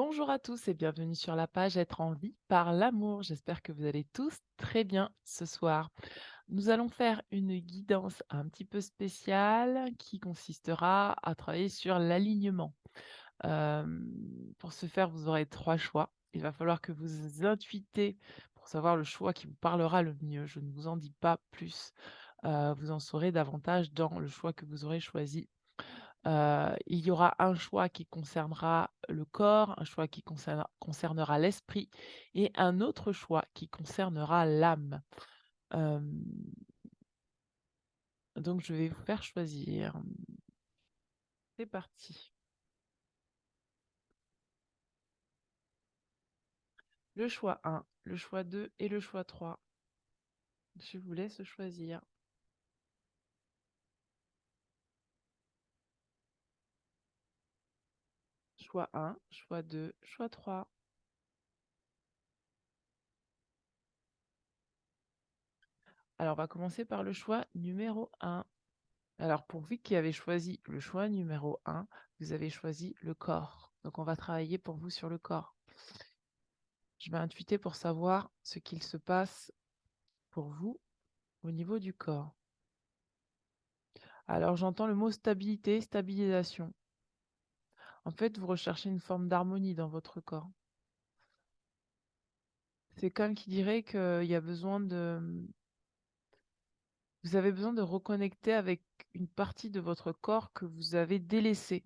Bonjour à tous et bienvenue sur la page Être en vie par l'amour. J'espère que vous allez tous très bien ce soir. Nous allons faire une guidance un petit peu spéciale qui consistera à travailler sur l'alignement. Pour ce faire, vous aurez 3 choix. Il va falloir que vous intuitez pour savoir le choix qui vous parlera le mieux. Je ne vous en dis pas plus. Vous en saurez davantage dans le choix que vous aurez choisi. Il y aura un choix qui concernera le corps, un choix qui concernera l'esprit et un autre choix qui concernera l'âme. Hem, donc je vais vous faire choisir. C'est parti. Le choix 1, le choix 2 et le choix 3. Je vous laisse choisir. Choix 1, choix 2, choix 3. Alors on va commencer par le choix numéro 1. Alors pour vous qui avez choisi le choix numéro 1, vous avez choisi le corps. Donc on va travailler pour vous sur le corps. Je vais intuiter pour savoir ce qu'il se passe pour vous au niveau du corps. Alors j'entends le mot stabilité, stabilisation. En fait, vous recherchez une forme d'harmonie dans votre corps. C'est comme qui dirait qu'il y a besoin vous avez besoin de reconnecter avec une partie de votre corps que vous avez délaissée.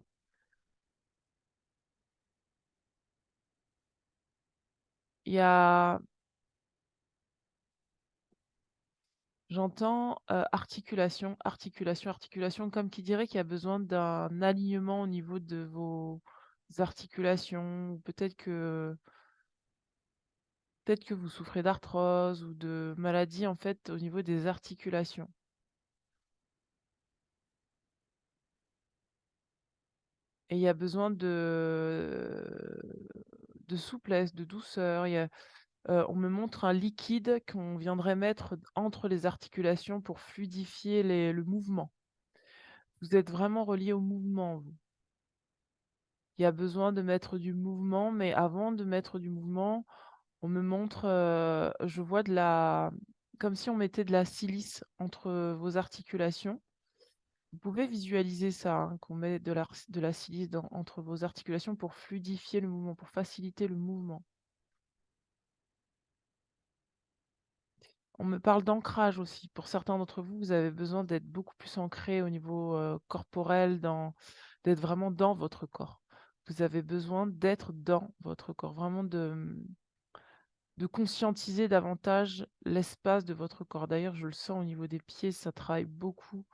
Il y a J'entends, articulation, articulation, articulation, comme qui dirait qu'il y a besoin d'un alignement au niveau de vos articulations. Ou peut-être que vous souffrez d'arthrose ou de maladies, en fait, au niveau des articulations. Et il y a besoin de souplesse, de douceur. On me montre un liquide qu'on viendrait mettre entre les articulations pour fluidifier le mouvement. Vous êtes vraiment relié au mouvement, vous. Il y a besoin de mettre du mouvement, mais avant de mettre du mouvement, on me montre, je vois comme si on mettait de la silice entre vos articulations. Vous pouvez visualiser ça, hein, qu'on met de la silice entre vos articulations pour fluidifier le mouvement, pour faciliter le mouvement. On me parle d'ancrage aussi. Pour certains d'entre vous, vous avez besoin d'être beaucoup plus ancré au niveau corporel, d'être vraiment dans votre corps. Vous avez besoin d'être dans votre corps, vraiment de conscientiser davantage l'espace de votre corps. D'ailleurs, je le sens au niveau des pieds, ça travaille beaucoup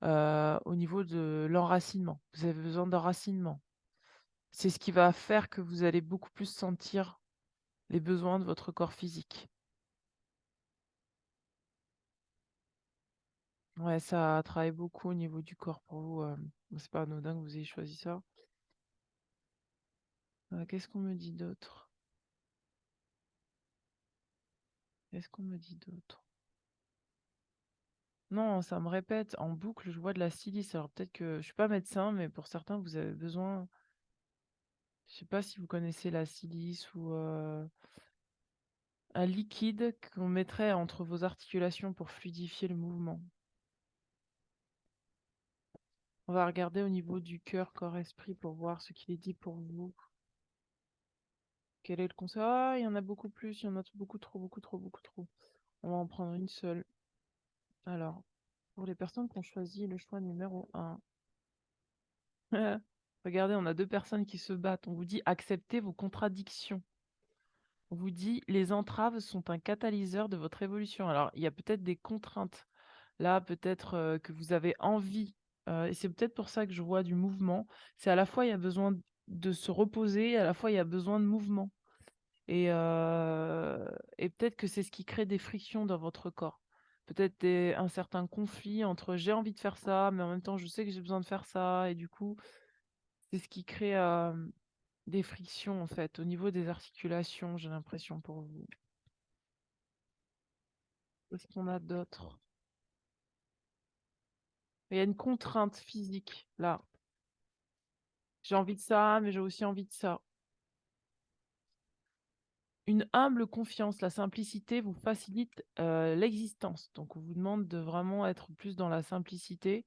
au niveau de l'enracinement. Vous avez besoin d'enracinement. C'est ce qui va faire que vous allez beaucoup plus sentir les besoins de votre corps physique. Ouais, ça travaille beaucoup au niveau du corps pour vous. C'est pas anodin que vous ayez choisi ça. Qu'est-ce qu'on me dit d'autre? Qu'est-ce qu'on me dit d'autre? Non, ça me répète en boucle, je vois de la silice. Alors peut-être que je suis pas médecin, mais pour certains, vous avez besoin. Je sais pas si vous connaissez la silice ou un liquide qu'on mettrait entre vos articulations pour fluidifier le mouvement. On va regarder au niveau du cœur, corps, esprit pour voir ce qu'il est dit pour vous. Quel est le conseil? Ah, il y en a beaucoup plus, il y en a beaucoup trop, beaucoup trop, beaucoup trop. On va en prendre une seule. Alors, pour les personnes qui ont choisi le choix numéro 1. Regardez, on a 2 personnes qui se battent. On vous dit acceptez vos contradictions. On vous dit les entraves sont un catalyseur de votre évolution. Alors, il y a peut-être des contraintes. Là, peut-être que vous avez envie, et c'est peut-être pour ça que je vois du mouvement. C'est à la fois, il y a besoin de se reposer, à la fois, il y a besoin de mouvement. Et peut-être que c'est ce qui crée des frictions dans votre corps. Peut-être un certain conflit entre j'ai envie de faire ça, mais en même temps, je sais que j'ai besoin de faire ça. Et du coup, c'est ce qui crée des frictions, en fait, au niveau des articulations, j'ai l'impression pour vous. Qu'est-ce qu'on a d'autre? Il y a une contrainte physique, là. J'ai envie de ça, mais j'ai aussi envie de ça. une humble confiance. La simplicité vous facilite, l'existence. Donc on vous demande de vraiment être plus dans la simplicité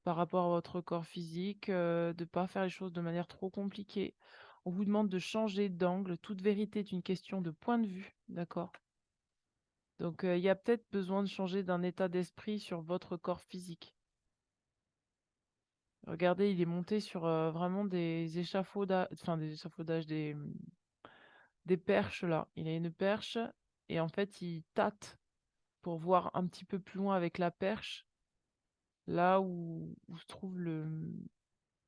par rapport à votre corps physique, de pas faire les choses de manière trop compliquée. On vous demande de changer d'angle. Toute vérité est une question de point de vue, d'accord? Donc, il y a peut-être besoin de changer d'un état d'esprit sur votre corps physique. Regardez, il est monté sur, vraiment des échafaudages, enfin des échafaudages, des perches là. Il a une perche et en fait, il tâte pour voir un petit peu plus loin avec la perche, là où se trouve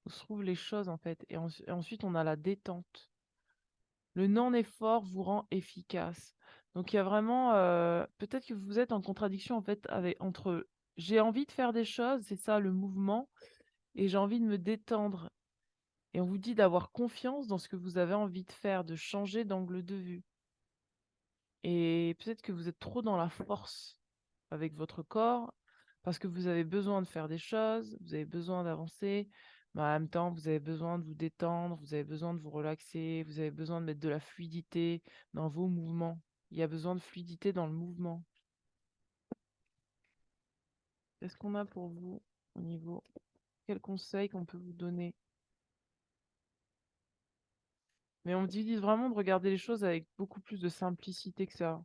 où se trouvent les choses en fait et ensuite on a la détente. Le non-effort vous rend efficace. Donc il y a vraiment, peut-être que vous êtes en contradiction en fait avec entre j'ai envie de faire des choses, c'est ça le mouvement, et j'ai envie de me détendre. Et on vous dit d'avoir confiance dans ce que vous avez envie de faire, de changer d'angle de vue. Et peut-être que vous êtes trop dans la force avec votre corps, parce que vous avez besoin de faire des choses, vous avez besoin d'avancer, mais en même temps, vous avez besoin de vous détendre, vous avez besoin de vous relaxer, vous avez besoin de mettre de la fluidité dans vos mouvements. Il y a besoin de fluidité dans le mouvement. Qu'est-ce qu'on a pour vous au niveau? Quels conseils qu'on peut vous donner? Mais on me dit vraiment de regarder les choses avec beaucoup plus de simplicité que ça.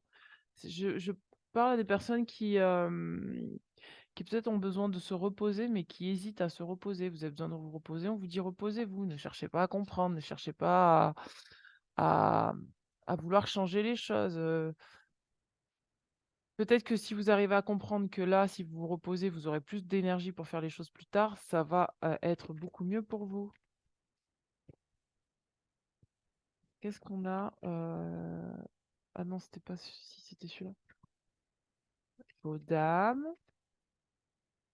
Je parle à des personnes qui peut-être ont besoin de se reposer, mais qui hésitent à se reposer. Vous avez besoin de vous reposer, on vous dit reposez-vous. Ne cherchez pas à comprendre, ne cherchez pas à, à vouloir changer les choses. Peut-être que si vous arrivez à comprendre que là, si vous vous reposez, vous aurez plus d'énergie pour faire les choses plus tard, ça va être beaucoup mieux pour vous. Qu'est-ce qu'on a Ah non, c'était pas si c'était celui-là. Vos dames.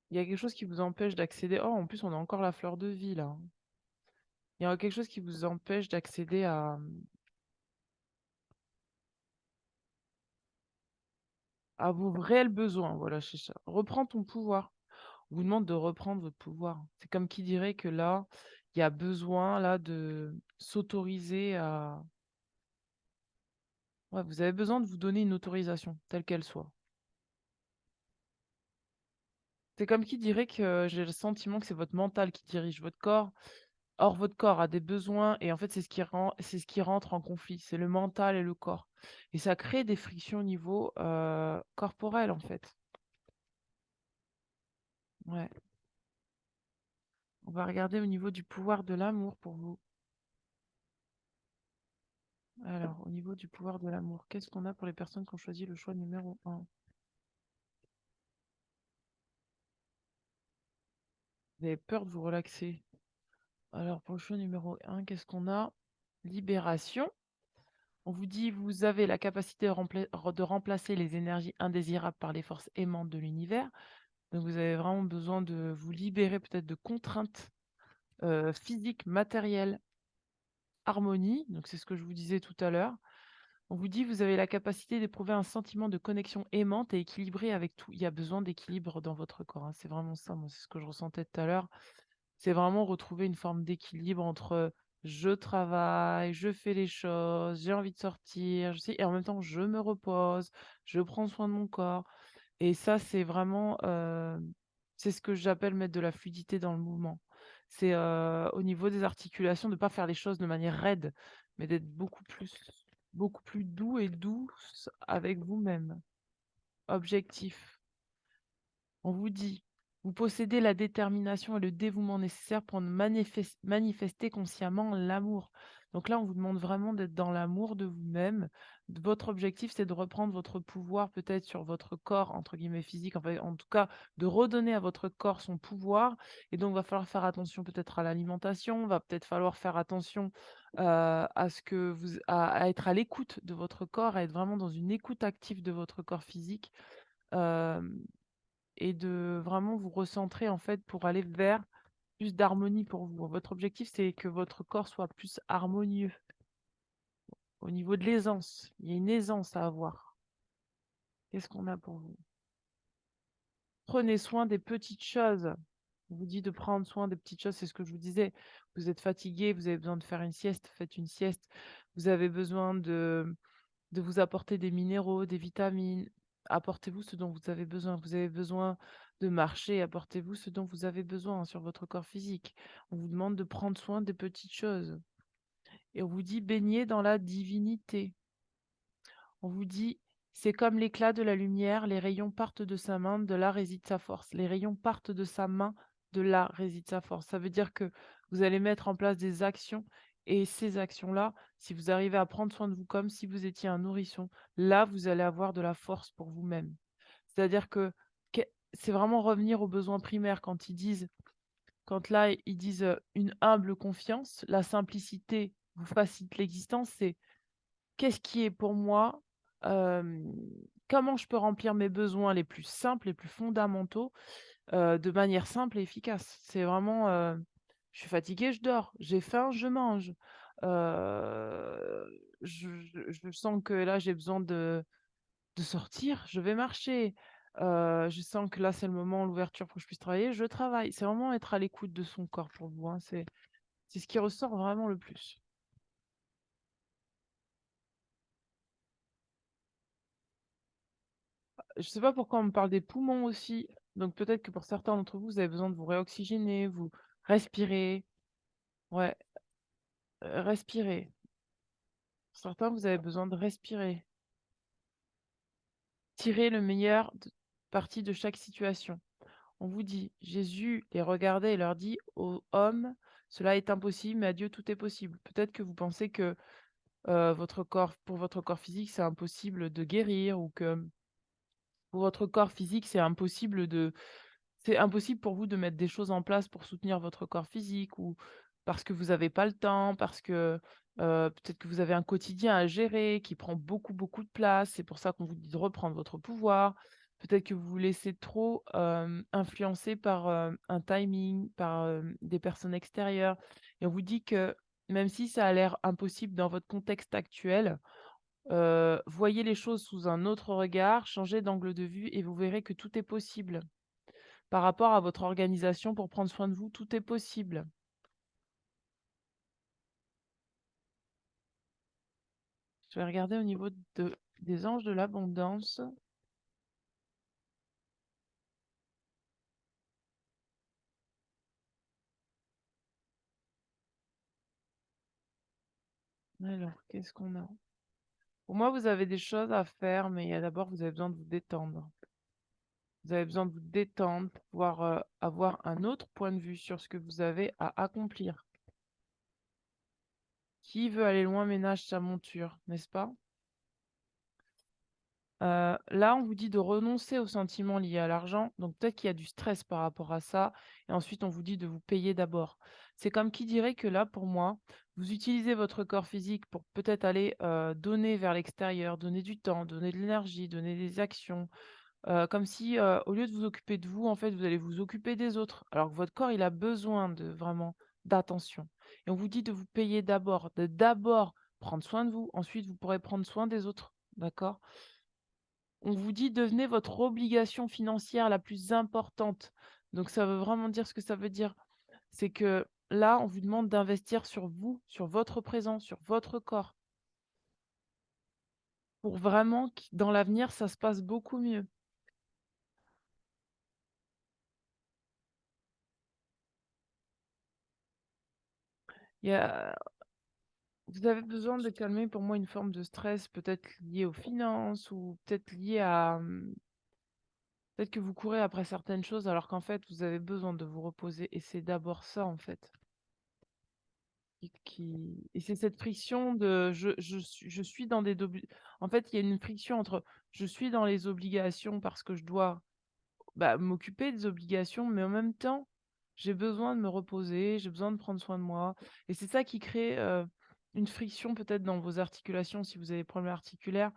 Il y a quelque chose qui vous empêche d'accéder. Oh, en plus, on a encore la fleur de vie là. Il y a quelque chose qui vous empêche d'accéder à vos réels besoins. Voilà, c'est ça. Reprends ton pouvoir. On vous demande de reprendre votre pouvoir. C'est comme qui dirait que là, il y a besoin là de s'autoriser à. Ouais, vous avez besoin de vous donner une autorisation, telle qu'elle soit. C'est comme qui dirait que j'ai le sentiment que c'est votre mental qui dirige votre corps. Or, votre corps a des besoins et en fait, c'est ce qui rentre en conflit. C'est le mental et le corps. Et ça crée des frictions au niveau corporel, en fait. Ouais. On va regarder au niveau du pouvoir de l'amour pour vous. Alors, au niveau du pouvoir de l'amour, qu'est-ce qu'on a pour les personnes qui ont choisi le choix numéro un? Vous avez peur de vous relaxer. Alors, pour le choix numéro un, qu'est-ce qu'on a? Libération. On vous dit, vous avez la capacité de remplacer les énergies indésirables par les forces aimantes de l'univers. Donc, vous avez vraiment besoin de vous libérer peut-être de contraintes physiques, matérielles, harmonie. Donc, c'est ce que je vous disais tout à l'heure. On vous dit, vous avez la capacité d'éprouver un sentiment de connexion aimante et équilibrée avec tout. Il y a besoin d'équilibre dans votre corps, hein. C'est vraiment ça, moi, c'est ce que je ressentais tout à l'heure. C'est vraiment retrouver une forme d'équilibre entre je travaille, je fais les choses, j'ai envie de sortir, et en même temps, je me repose, je prends soin de mon corps. Et ça, c'est vraiment, c'est ce que j'appelle mettre de la fluidité dans le mouvement. C'est au niveau des articulations, de ne pas faire les choses de manière raide, mais d'être beaucoup plus doux et douce avec vous-même. Objectif. On vous dit, vous possédez la détermination et le dévouement nécessaires pour manifester consciemment l'amour. Donc là, on vous demande vraiment d'être dans l'amour de vous-même. Votre objectif, c'est de reprendre votre pouvoir peut-être sur votre corps, entre guillemets physique, en tout cas, de redonner à votre corps son pouvoir. Et donc, il va falloir faire attention peut-être à l'alimentation, va peut-être falloir faire attention à ce que à être à l'écoute de votre corps, à être vraiment dans une écoute active de votre corps physique. Euh, et de vraiment vous recentrer en fait pour aller vers plus d'harmonie pour vous. Votre objectif, c'est que votre corps soit plus harmonieux au niveau de l'aisance. Il y a une aisance à avoir. Qu'est-ce qu'on a pour vous? Prenez soin des petites choses. On vous dit de prendre soin des petites choses, c'est ce que je vous disais. Vous êtes fatigué, vous avez besoin de faire une sieste, faites une sieste. Vous avez besoin de vous apporter des minéraux, des vitamines. Apportez-vous ce dont vous avez besoin. Vous avez besoin de marcher, apportez-vous ce dont vous avez besoin sur votre corps physique. On vous demande de prendre soin des petites choses et on vous dit: «Baignez dans la divinité». On vous dit: «C'est comme l'éclat de la lumière, les rayons partent de sa main, de là réside sa force». Les rayons partent de sa main, de là réside sa force. Ça veut dire que vous allez mettre en place des actions et ces actions-là, si vous arrivez à prendre soin de vous comme si vous étiez un nourrisson, là, vous allez avoir de la force pour vous-même. C'est-à-dire que c'est vraiment revenir aux besoins primaires quand là, ils disent, une humble confiance, la simplicité vous facilite l'existence, c'est: «Qu'est-ce qui est pour moi? Hem, Comment je peux remplir mes besoins les plus simples, les plus fondamentaux, de manière simple et efficace?» C'est vraiment, je suis fatiguée, je dors, j'ai faim, je mange, je sens que là, j'ai besoin de sortir, je vais marcher, je sens que là, c'est le moment, l'ouverture pour que je puisse travailler, je travaille. C'est vraiment être à l'écoute de son corps pour vous, hein, c'est ce qui ressort vraiment le plus. Je sais pas pourquoi on me parle des poumons aussi, donc peut-être que pour certains d'entre vous, vous avez besoin de vous réoxygéner, vous respirer. Ouais, respirer. Pour certains, vous avez besoin de respirer. Tirer le meilleur parti de chaque situation. On vous dit, Jésus les regardait et leur dit: «Aux hommes, cela est impossible, mais à Dieu tout est possible». Peut-être que vous pensez que pour votre corps physique, c'est impossible de guérir ou que pour votre corps physique, c'est impossible pour vous de mettre des choses en place pour soutenir votre corps physique ou parce que vous n'avez pas le temps, parce que, peut-être que vous avez un quotidien à gérer qui prend beaucoup, beaucoup de place. C'est pour ça qu'on vous dit de reprendre votre pouvoir. Peut-être que vous vous laissez trop, influencer par, un timing, par, des personnes extérieures et on vous dit que même si ça a l'air impossible dans votre contexte actuel, voyez les choses sous un autre regard, changez d'angle de vue et vous verrez que tout est possible. Par rapport à votre organisation pour prendre soin de vous, tout est possible. Je vais regarder au niveau des anges de l'abondance. Alors, qu'est-ce qu'on a? Pour moi, vous avez des choses à faire, mais il y a d'abord, vous avez besoin de vous détendre. Vous avez besoin de vous détendre pour pouvoir avoir un autre point de vue sur ce que vous avez à accomplir. Qui veut aller loin ménage sa monture, n'est-ce pas? Là, on vous dit de renoncer aux sentiments liés à l'argent, donc peut-être qu'il y a du stress par rapport à ça et ensuite on vous dit de vous payer d'abord. C'est comme qui dirait que là, pour moi, vous utilisez votre corps physique pour peut-être aller, donner vers l'extérieur, donner du temps, donner de l'énergie, donner des actions, comme si, au lieu de vous occuper de vous, en fait, vous allez vous occuper des autres. Alors que votre corps, il a besoin de vraiment d'attention et on vous dit de vous payer d'abord, de d'abord prendre soin de vous, ensuite vous pourrez prendre soin des autres, d'accord? On vous dit: «Devenez votre obligation financière la plus importante». Donc ça veut vraiment dire ce que ça veut dire. C'est que là, on vous demande d'investir sur vous, sur votre présent, sur votre corps, pour vraiment que dans l'avenir, ça se passe beaucoup mieux. Il y a Vous avez besoin de calmer pour moi une forme de stress peut-être lié aux finances ou peut-être lié à, peut-être que vous courez après certaines choses alors qu'en fait, vous avez besoin de vous reposer et c'est d'abord ça, en fait. Qui et c'est cette friction de je suis dans des en fait, il y a une friction entre je suis dans les obligations parce que je dois, bah, m'occuper des obligations, mais en même temps, j'ai besoin de me reposer, j'ai besoin de prendre soin de moi et c'est ça qui crée, une friction peut-être dans vos articulations si vous avez des problèmes articulaires.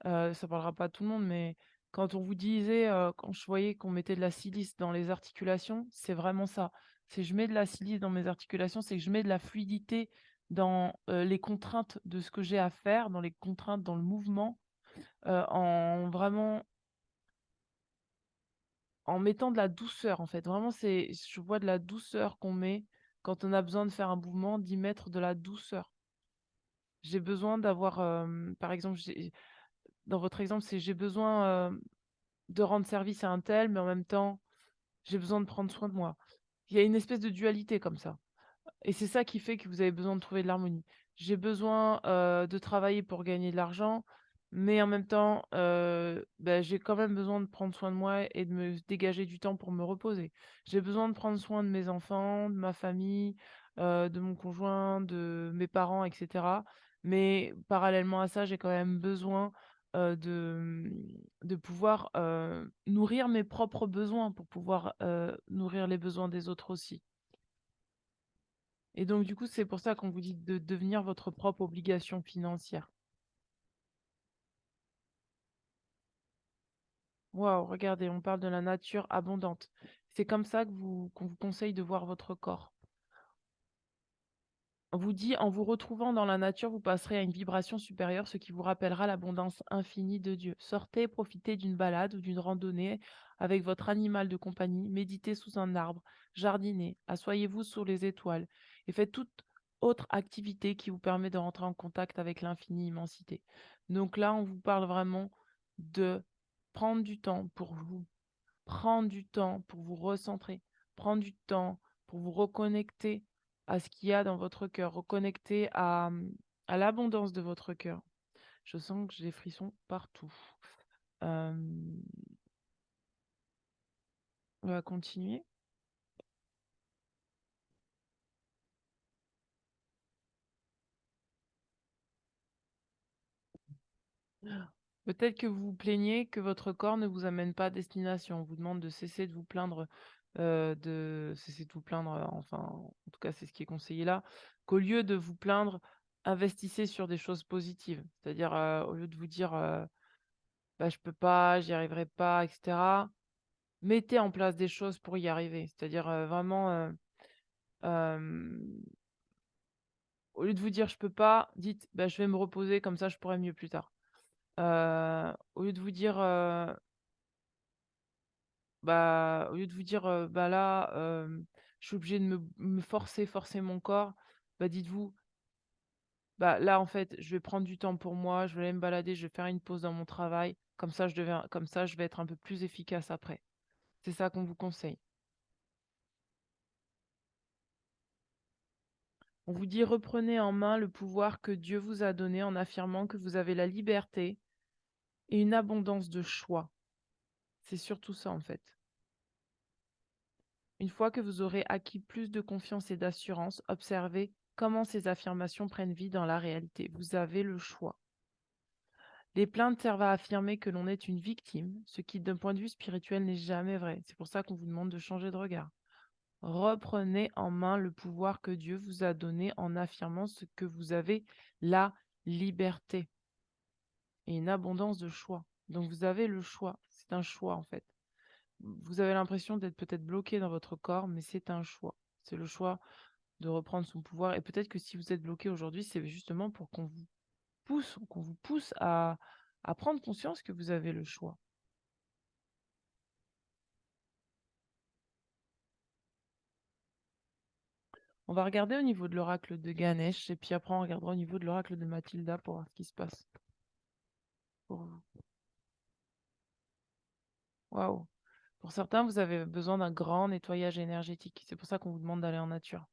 Ça parlera pas à tout le monde, mais quand on vous disait, quand je voyais qu'on mettait de la silice dans les articulations, c'est vraiment ça. C'est je mets de la silice dans mes articulations, c'est que je mets de la fluidité dans, les contraintes de ce que j'ai à faire, dans les contraintes, dans le mouvement, en vraiment en mettant de la douceur, en fait. Vraiment, je vois de la douceur qu'on met quand on a besoin de faire un mouvement, d'y mettre de la douceur. j'ai besoin d'avoir, par exemple, dans votre exemple, c'est: «J'ai besoin, de rendre service à un tel, mais en même temps, j'ai besoin de prendre soin de moi». Il y a une espèce de dualité comme ça. Et c'est ça qui fait que vous avez besoin de trouver de l'harmonie. J'ai besoin, de travailler pour gagner de l'argent, mais en même temps, j'ai quand même besoin de prendre soin de moi et de me dégager du temps pour me reposer. J'ai besoin de prendre soin de mes enfants, de ma famille, de mon conjoint, de mes parents et cetera. Mais parallèlement à ça, j'ai quand même besoin, de pouvoir, nourrir mes propres besoins pour pouvoir, nourrir les besoins des autres aussi. Et donc du coup, c'est pour ça qu'on vous dit de devenir votre propre obligation financière. Waouh, regardez, on parle de la nature abondante. C'est comme ça qu'on vous conseille de voir votre corps. On vous dit, en vous retrouvant dans la nature, vous passerez à une vibration supérieure, ce qui vous rappellera l'abondance infinie de Dieu. Sortez, profitez d'une balade ou d'une randonnée avec votre animal de compagnie, méditez sous un arbre, jardinez, asseyez-vous sous les étoiles et faites toute autre activité qui vous permet de rentrer en contact avec l'infinie immensité. Donc là, on vous parle vraiment de prendre du temps pour vous, prendre du temps pour vous recentrer, prendre du temps pour vous reconnecter à ce qu'il y a dans votre cœur, reconnecter à l'abondance de votre cœur. Je sens que j'ai des frissons partout. Hem, on va continuer. Peut-être que vous vous plaignez que votre corps ne vous amène pas à destination. On vous demande de cesser de vous plaindre, de cesser de vous plaindre, enfin, en tout cas, c'est ce qui est conseillé là, qu'au lieu de vous plaindre, investissez sur des choses positives. C'est-à-dire, au lieu de vous dire, «Bah, je peux pas, j'y arriverai pas» et cetera, mettez en place des choses pour y arriver. C'est-à-dire, vraiment, hem, au lieu de vous dire: «Je peux pas», dites: «Bah, je vais me reposer, comme ça je pourrai mieux plus tard». Au lieu de vous dire, au lieu de vous dire, «Bah, là, je suis obligé de me forcer mon corps», bah, dites-vous: «Bah, là, en fait, je vais prendre du temps pour moi, je vais aller me balader, je vais faire une pause dans mon travail, comme ça, je vais être un peu plus efficace après». C'est ça qu'on vous conseille. On vous dit: «Reprenez en main le pouvoir que Dieu vous a donné en affirmant que vous avez la liberté et une abondance de choix». C'est surtout ça, en fait. Une fois que vous aurez acquis plus de confiance et d'assurance, observez comment ces affirmations prennent vie dans la réalité. Vous avez le choix. Les plaintes servent à affirmer que l'on est une victime, ce qui, d'un point de vue spirituel, n'est jamais vrai. C'est pour ça qu'on vous demande de changer de regard. Reprenez en main le pouvoir que Dieu vous a donné en affirmant ce que vous avez la liberté et une abondance de choix. Donc vous avez le choix. C'est un choix en fait. Vous avez l'impression d'être peut-être bloqué dans votre corps, mais c'est un choix. C'est le choix de reprendre son pouvoir. Et peut-être que si vous êtes bloqué aujourd'hui, c'est justement pour qu'on vous pousse à prendre conscience que vous avez le choix. On va regarder au niveau de l'oracle de Ganesh et puis après on regardera au niveau de l'oracle de Mathilda pour voir ce qui se passe pour vous. Waouh! Pour certains, vous avez besoin d'un grand nettoyage énergétique. C'est pour ça qu'on vous demande d'aller en nature.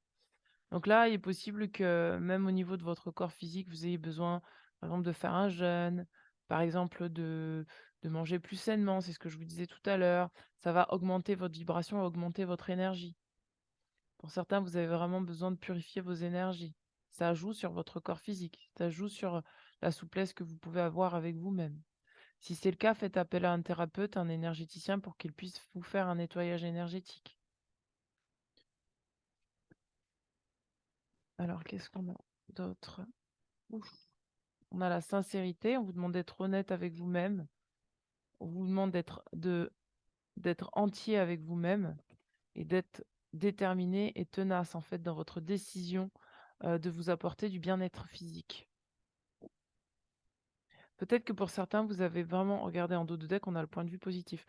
Donc là, il est possible que même au niveau de votre corps physique, vous ayez besoin, par exemple, de faire un jeûne, par exemple, de manger plus sainement, c'est ce que je vous disais tout à l'heure. Ça va augmenter votre vibration, augmenter votre énergie. Pour certains, vous avez vraiment besoin de purifier vos énergies. Ça joue sur votre corps physique, ça joue sur la souplesse que vous pouvez avoir avec vous-même. Si c'est le cas, faites appel à un thérapeute, un énergéticien pour qu'il puisse vous faire un nettoyage énergétique. Alors, qu'est-ce qu'on a d'autre? Ouf. On a la sincérité, on vous demande d'être honnête avec vous-même, on vous demande d'être entier avec vous-même et d'être déterminé et tenace en fait dans votre décision de vous apporter du bien-être physique. Peut-être que pour certains, vous avez vraiment, regardez en dos de deck, on a le point de vue positif.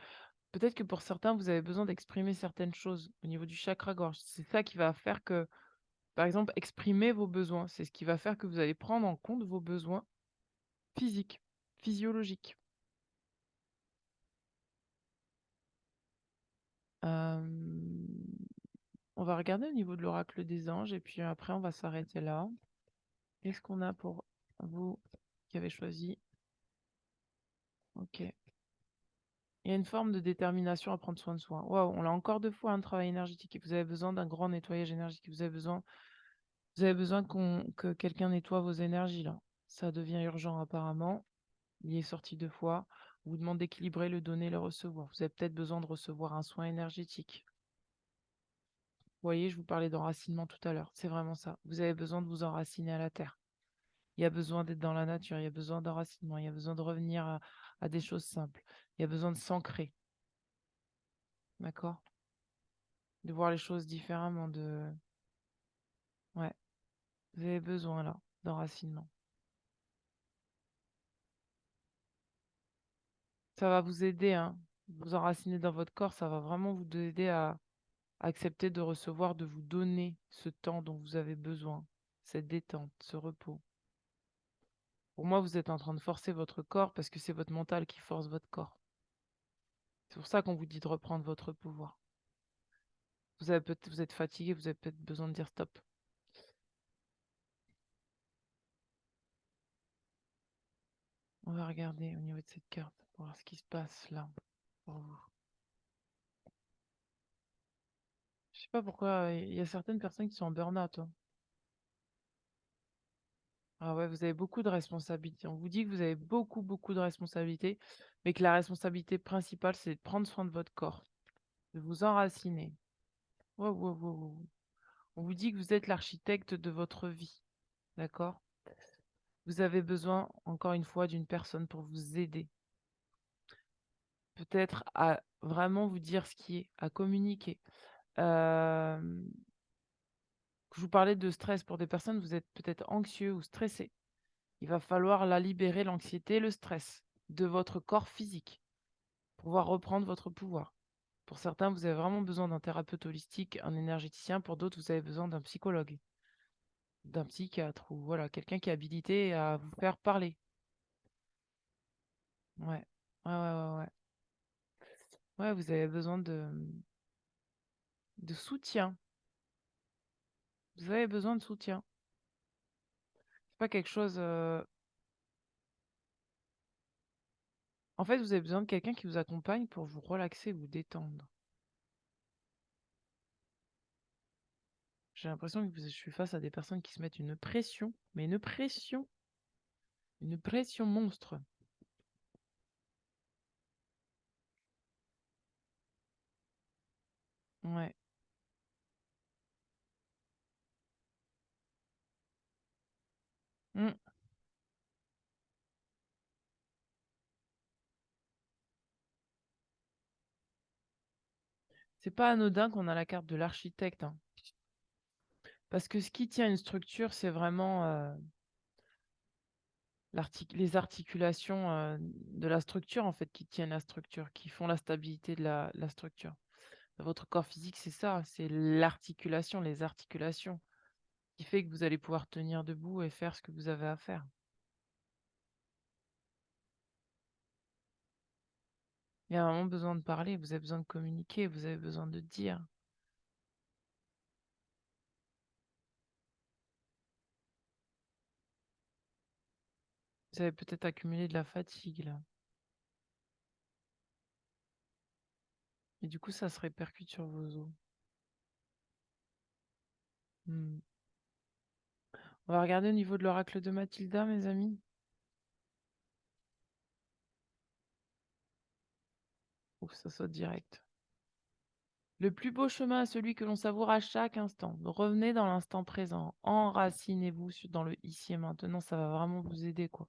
Peut-être que pour certains, vous avez besoin d'exprimer certaines choses au niveau du chakra gorge. C'est ça qui va faire que Par exemple, exprimer vos besoins, c'est ce qui va faire que vous allez prendre en compte vos besoins physiques, physiologiques. Hem, on va regarder au niveau de l'oracle des anges et puis après on va s'arrêter là. Qu'est-ce qu'on a pour vous qui avez choisi? OK. Il y a une forme de détermination à prendre soin de soi. Waouh, on l'a encore 2 fois, un travail énergétique et vous avez besoin d'un grand nettoyage énergétique. Vous avez besoin que quelqu'un nettoie vos énergies là. Ça devient urgent apparemment. Il est sorti 2 fois. On vous demande d'équilibrer le donner, le recevoir. Vous avez peut-être besoin de recevoir un soin énergétique. Vous voyez, je vous parlais d'enracinement tout à l'heure. C'est vraiment ça. Vous avez besoin de vous enraciner à la terre. Il y a besoin d'être dans la nature, il y a besoin d'enracinement, il y a besoin de revenir à des choses simples. Il y a besoin de s'ancrer, d'accord? De voir les choses différemment, ouais, vous avez besoin là d'enracinement. Ça va vous aider, hein. Vous enraciner dans votre corps, ça va vraiment vous aider à accepter de recevoir, de vous donner ce temps dont vous avez besoin, cette détente, ce repos. Pour moi, vous êtes en train de forcer votre corps parce que c'est votre mental qui force votre corps. C'est pour ça qu'on vous dit de reprendre votre pouvoir. Vous êtes fatigué, vous avez peut-être besoin de dire stop. On va regarder au niveau de cette carte pour voir ce qui se passe là pour vous. Je sais pas pourquoi il y a certaines personnes qui sont en burn-out, hein. Ah ouais, vous avez beaucoup de responsabilités. On vous dit que vous avez beaucoup, beaucoup de responsabilités, mais que la responsabilité principale, c'est de prendre soin de votre corps, de vous enraciner. Wow, wow, wow, wow. On vous dit que vous êtes l'architecte de votre vie, d'accord? Vous avez besoin, encore une fois, d'une personne pour vous aider. Peut-être à vraiment vous dire ce qui est, à communiquer. Euh, Je vous parlais de stress pour des personnes, vous êtes peut-être anxieux ou stressé. Il va falloir la libérer, l'anxiété, le stress de votre corps physique pour pouvoir reprendre votre pouvoir. Pour certains, vous avez vraiment besoin d'un thérapeute holistique, un énergéticien. Pour d'autres, vous avez besoin d'un psychologue, d'un psychiatre ou voilà, quelqu'un qui est habilité à vous faire parler. Ouais, ouais, ouais, ouais, ouais. Ouais, vous avez besoin de soutien. Vous avez besoin de soutien. C'est pas quelque chose. En fait, vous avez besoin de quelqu'un qui vous accompagne pour vous relaxer, vous détendre. J'ai l'impression que je suis face à des personnes qui se mettent une pression, mais une pression monstre. Ouais. Mm. C'est pas anodin qu'on a la carte de l'architecte, hein. Parce que ce qui tient une structure, c'est vraiment les articulations de la structure, en fait, qui tiennent la structure, qui font la stabilité de la structure. Votre corps physique, c'est ça, c'est l'articulation, les articulations, qui fait que vous allez pouvoir tenir debout et faire ce que vous avez à faire. Il y a vraiment besoin de parler, vous avez besoin de communiquer, vous avez besoin de dire. Vous avez peut-être accumulé de la fatigue là. Et du coup, ça se répercute sur vos os. Hmm. On va regarder au niveau de l'oracle de Mathilda, mes amis. Ouf, ça saute direct. Le plus beau chemin est celui que l'on savoure à chaque instant. Revenez dans l'instant présent. Enracinez-vous dans le ici et maintenant. Ça va vraiment vous aider, quoi.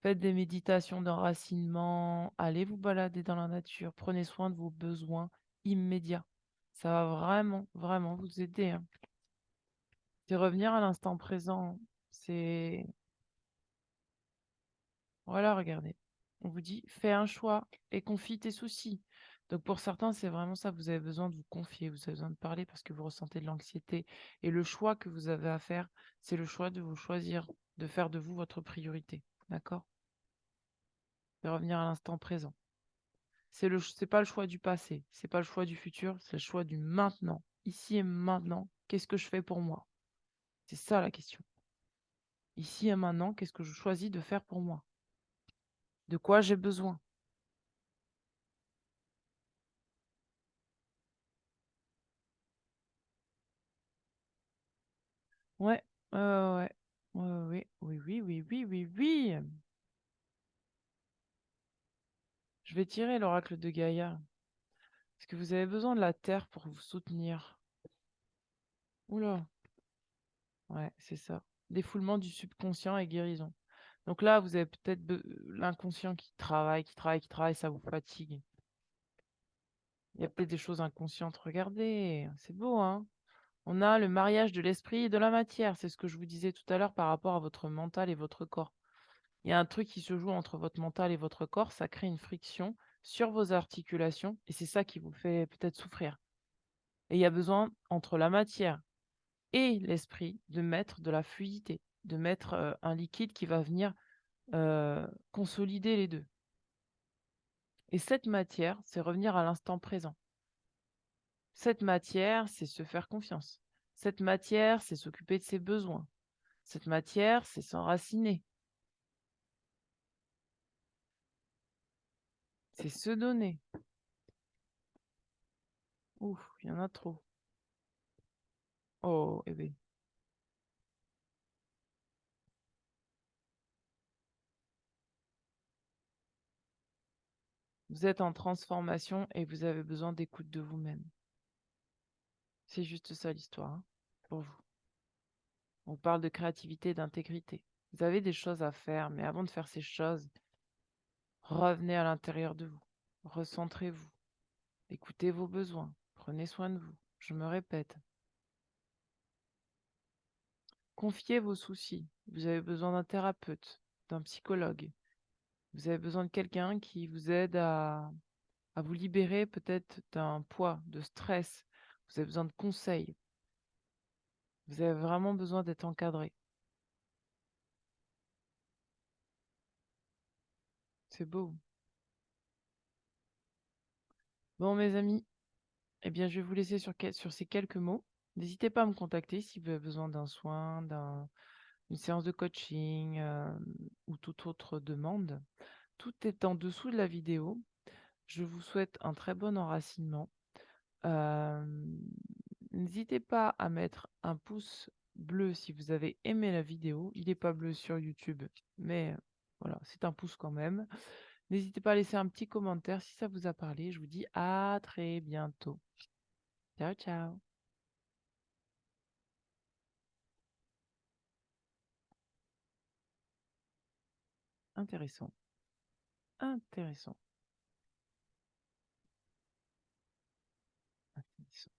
Faites des méditations d'enracinement. Allez vous balader dans la nature. Prenez soin de vos besoins immédiats. Ça va vraiment, vraiment vous aider, hein. C'est revenir à l'instant présent. C'est... Voilà, regardez. On vous dit, fais un choix et confie tes soucis. Donc pour certains, c'est vraiment ça, vous avez besoin de vous confier, vous avez besoin de parler parce que vous ressentez de l'anxiété. Et le choix que vous avez à faire, c'est le choix de vous choisir, de faire de vous votre priorité. D'accord? De revenir à l'instant présent. C'est pas le choix du passé, c'est pas le choix du futur, c'est le choix du maintenant. Ici et maintenant, qu'est-ce que je fais pour moi? C'est ça la question. Ici et maintenant, qu'est-ce que je choisis de faire pour moi? De quoi j'ai besoin? Ouais, ouais. Ouais, oui, oui, oui, oui, oui, oui. Je vais tirer l'oracle de Gaïa. Parce que vous avez besoin de la terre pour vous soutenir. Oula, ouais, c'est ça. Défoulement du subconscient et guérison. Donc là, vous avez peut-être l'inconscient qui travaille, qui travaille, qui travaille, ça vous fatigue. Il y a peut-être des choses inconscientes. Regardez, c'est beau, hein? On a le mariage de l'esprit et de la matière. C'est ce que je vous disais tout à l'heure par rapport à votre mental et votre corps. Il y a un truc qui se joue entre votre mental et votre corps. Ça crée une friction sur vos articulations et c'est ça qui vous fait peut-être souffrir. Et il y a besoin, entre la matière et l'esprit, de mettre de la fluidité, de mettre un liquide qui va venir consolider les deux. Et cette matière, c'est revenir à l'instant présent. Cette matière, c'est se faire confiance. Cette matière, c'est s'occuper de ses besoins. Cette matière, c'est s'enraciner. C'est se donner. Ouf, il y en a trop. Oh, eh bien. Vous êtes en transformation et vous avez besoin d'écoute de vous-même. C'est juste ça l'histoire, hein, pour vous. On parle de créativité et d'intégrité. Vous avez des choses à faire, mais avant de faire ces choses, revenez à l'intérieur de vous. Recentrez-vous. Écoutez vos besoins. Prenez soin de vous. Je me répète. Confiez vos soucis. Vous avez besoin d'un thérapeute, d'un psychologue. Vous avez besoin de quelqu'un qui vous aide à vous libérer peut-être d'un poids, de stress. Vous avez besoin de conseils. Vous avez vraiment besoin d'être encadré. C'est beau. Bon, mes amis, eh bien, je vais vous laisser sur ces quelques mots. N'hésitez pas à me contacter si vous avez besoin d'un soin, d'une séance de coaching ou toute autre demande. Tout est en dessous de la vidéo. Je vous souhaite un très bon enracinement. Euh, N'hésitez pas à mettre un pouce bleu si vous avez aimé la vidéo. Il n'est pas bleu sur YouTube, mais voilà, c'est un pouce quand même. N'hésitez pas à laisser un petit commentaire si ça vous a parlé. Je vous dis à très bientôt. Ciao, ciao. Intéressant. Intéressant. Intéressant.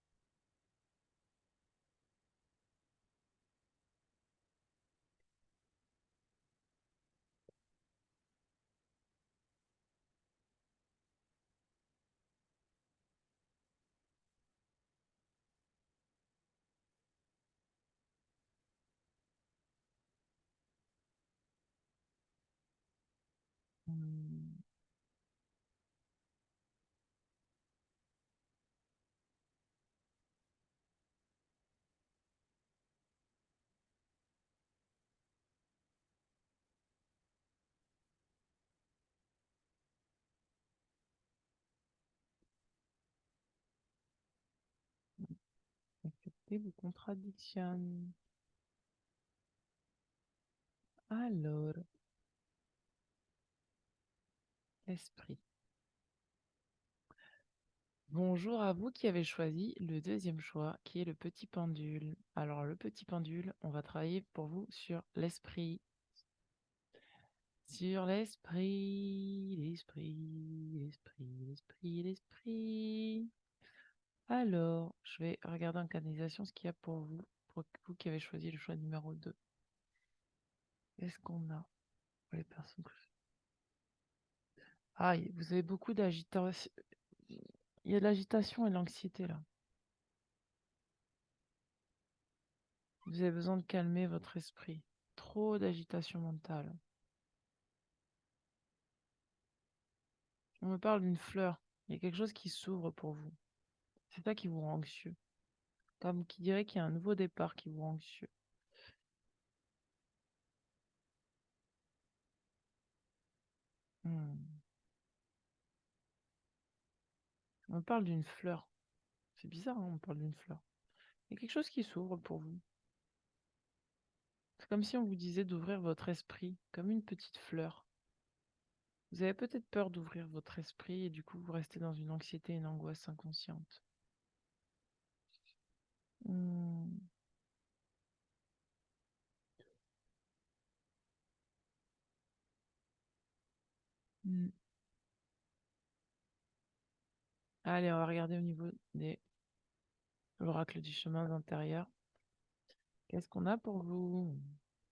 Hmm. Acceptez vos contradictions. Alors, esprit. Bonjour à vous qui avez choisi le deuxième choix, qui est le petit pendule. Alors, le petit pendule, on va travailler pour vous sur l'esprit. Sur l'esprit, l'esprit, l'esprit, l'esprit, l'esprit. Alors, je vais regarder en canalisation ce qu'il y a pour vous qui avez choisi le choix numéro 2. Qu'est-ce qu'on a pour les personnes que... Ah, vous avez beaucoup d'agitation. y a de l'agitation et de l'anxiété là. Vous avez besoin de calmer votre esprit. Trop d'agitation mentale. On me parle d'une fleur. Il y a quelque chose qui s'ouvre pour vous. C'est ça qui vous rend anxieux. Comme qui dirait qu'il y a un nouveau départ qui vous rend anxieux. Hmm. On me parle d'une fleur. C'est bizarre, hein, on me parle d'une fleur. Il y a quelque chose qui s'ouvre pour vous. C'est comme si on vous disait d'ouvrir votre esprit, comme une petite fleur. Vous avez peut-être peur d'ouvrir votre esprit et du coup vous restez dans une anxiété et une angoisse inconsciente. Hmm. Hmm. Allez, on va regarder au niveau des oracles du chemin intérieur. Qu'est-ce qu'on a pour vous?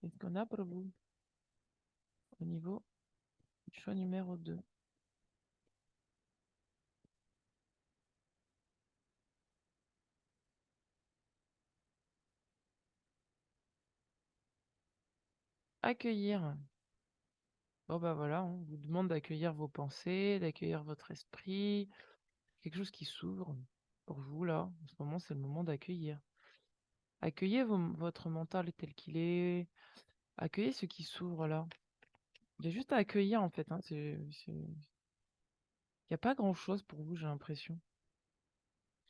Qu'est-ce qu'on a pour vous au niveau du choix numéro 2? Accueillir. Bon bah voilà, on vous demande d'accueillir vos pensées, d'accueillir votre esprit, quelque chose qui s'ouvre pour vous là. En ce moment, c'est le moment d'accueillir. Accueillez votre mental tel qu'il est. Accueillez ce qui s'ouvre là. Il y a juste à accueillir en fait, hein. Il n'y a pas grand-chose pour vous, j'ai l'impression.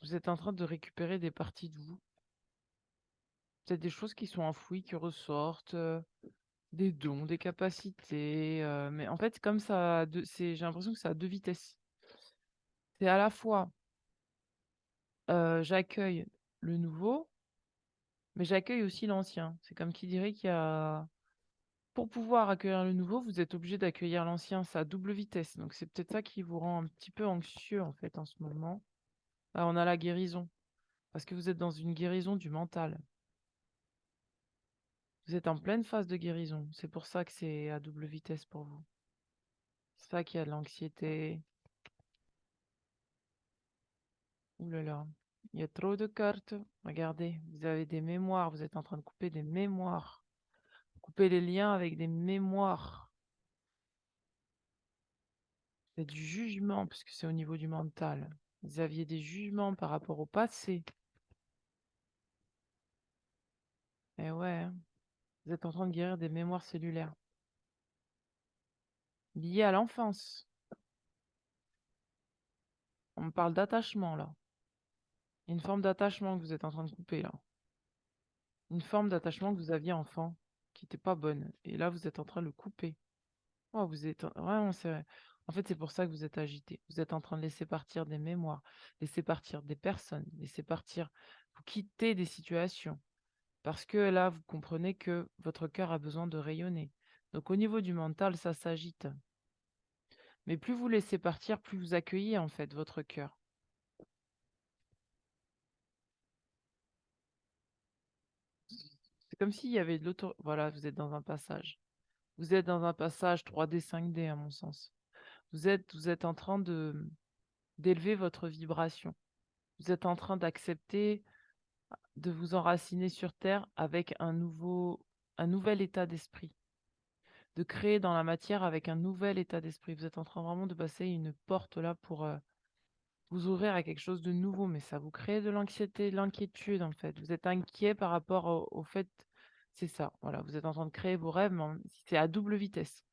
Vous êtes en train de récupérer des parties de vous. Peut-être des choses qui sont enfouies, qui ressortent, des dons, des capacités. Mais en fait, comme ça, j'ai l'impression que ça a deux vitesses. C'est à la fois, j'accueille le nouveau, mais j'accueille aussi l'ancien. C'est comme qui dirait qu'il y a pour pouvoir accueillir le nouveau, vous êtes obligé d'accueillir l'ancien, ça a double vitesse. Donc c'est peut-être ça qui vous rend un petit peu anxieux en fait en ce moment. Là, on a la guérison, parce que vous êtes dans une guérison du mental. Vous êtes en pleine phase de guérison. C'est pour ça que c'est à double vitesse pour vous. C'est ça qui a de l'anxiété. Ouh là là, il y a trop de cartes. Regardez, vous avez des mémoires, vous êtes en train de couper des mémoires. Couper les liens avec des mémoires. C'est du jugement, puisque c'est au niveau du mental. Vous aviez des jugements par rapport au passé. Eh ouais, hein. Vous êtes en train de guérir des mémoires cellulaires liées à l'enfance. On me parle d'attachement là. Une forme d'attachement que vous êtes en train de couper là. Une forme d'attachement que vous aviez enfant qui n'était pas bonne. Et là, vous êtes en train de le couper. Oh, vous êtes vraiment, c'est en fait, c'est pour ça que vous êtes agité. Vous êtes en train de laisser partir des mémoires, laisser partir des personnes, laisser partir, vous quittez des situations. Parce que là, vous comprenez que votre cœur a besoin de rayonner. Donc au niveau du mental, ça s'agite. Mais plus vous laissez partir, plus vous accueillez en fait votre cœur. C'est comme s'il y avait de l'auto. Voilà, vous êtes dans un passage. Vous êtes dans un passage 3D, 5D à mon sens. Vous êtes en train d'élever votre vibration. Vous êtes en train d'accepter de vous enraciner sur Terre avec un nouvel état d'esprit. De créer dans la matière avec un nouvel état d'esprit. Vous êtes en train vraiment de passer une porte là pour vous ouvrir à quelque chose de nouveau, mais ça vous crée de l'anxiété, de l'inquiétude en fait. Vous êtes inquiet par rapport au fait, c'est ça, voilà, vous êtes en train de créer vos rêves, mais c'est à double vitesse.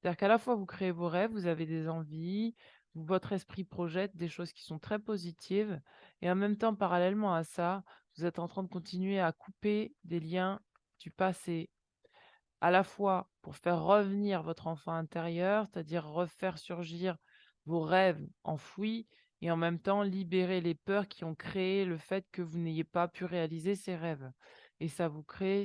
C'est-à-dire qu'à la fois vous créez vos rêves, vous avez des envies, votre esprit projette des choses qui sont très positives, et en même temps, parallèlement à ça, vous êtes en train de continuer à couper des liens du passé, à la fois pour faire revenir votre enfant intérieur, c'est-à-dire refaire surgir vos rêves enfouis, et en même temps libérer les peurs qui ont créé le fait que vous n'ayez pas pu réaliser ces rêves. Et ça vous crée,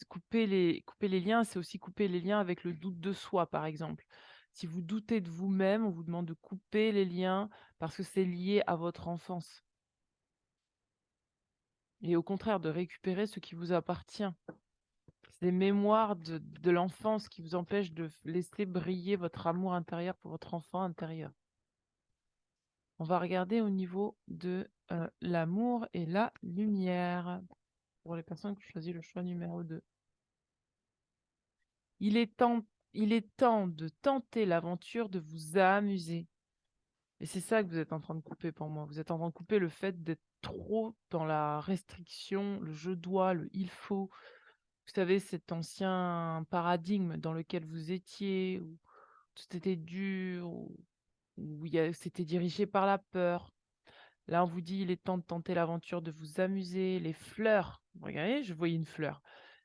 couper les liens, c'est aussi couper les liens avec le doute de soi, par exemple. Si vous doutez de vous-même, on vous demande de couper les liens parce que c'est lié à votre enfance. Et au contraire, de récupérer ce qui vous appartient. C'est des mémoires de l'enfance qui vous empêchent de laisser briller votre amour intérieur pour votre enfant intérieur. On va regarder au niveau de l'amour et la lumière pour les personnes qui ont choisi le choix numéro 2. Il est temps, il est temps de tenter l'aventure, de vous amuser. Et c'est ça que vous êtes en train de couper pour moi. Vous êtes en train de couper le fait d'être trop dans la restriction, le je dois, le il faut. Vous savez, cet ancien paradigme dans lequel vous étiez, où tout était dur, où c'était dirigé par la peur. Là, on vous dit, il est temps de tenter l'aventure, de vous amuser. Les fleurs, regardez, je voyais une fleur.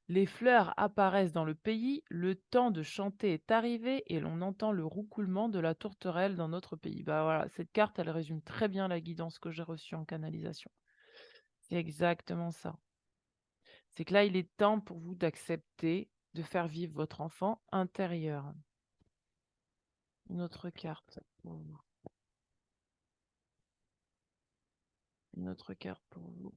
Les fleurs apparaissent dans le pays, le temps de chanter est arrivé et l'on entend le roucoulement de la tourterelle dans notre pays. Bah voilà, cette carte, elle résume très bien la guidance que j'ai reçue en canalisation. C'est exactement ça. C'est que là, il est temps pour vous d'accepter de faire vivre votre enfant intérieur. Une autre carte pour vous. Une autre carte pour vous.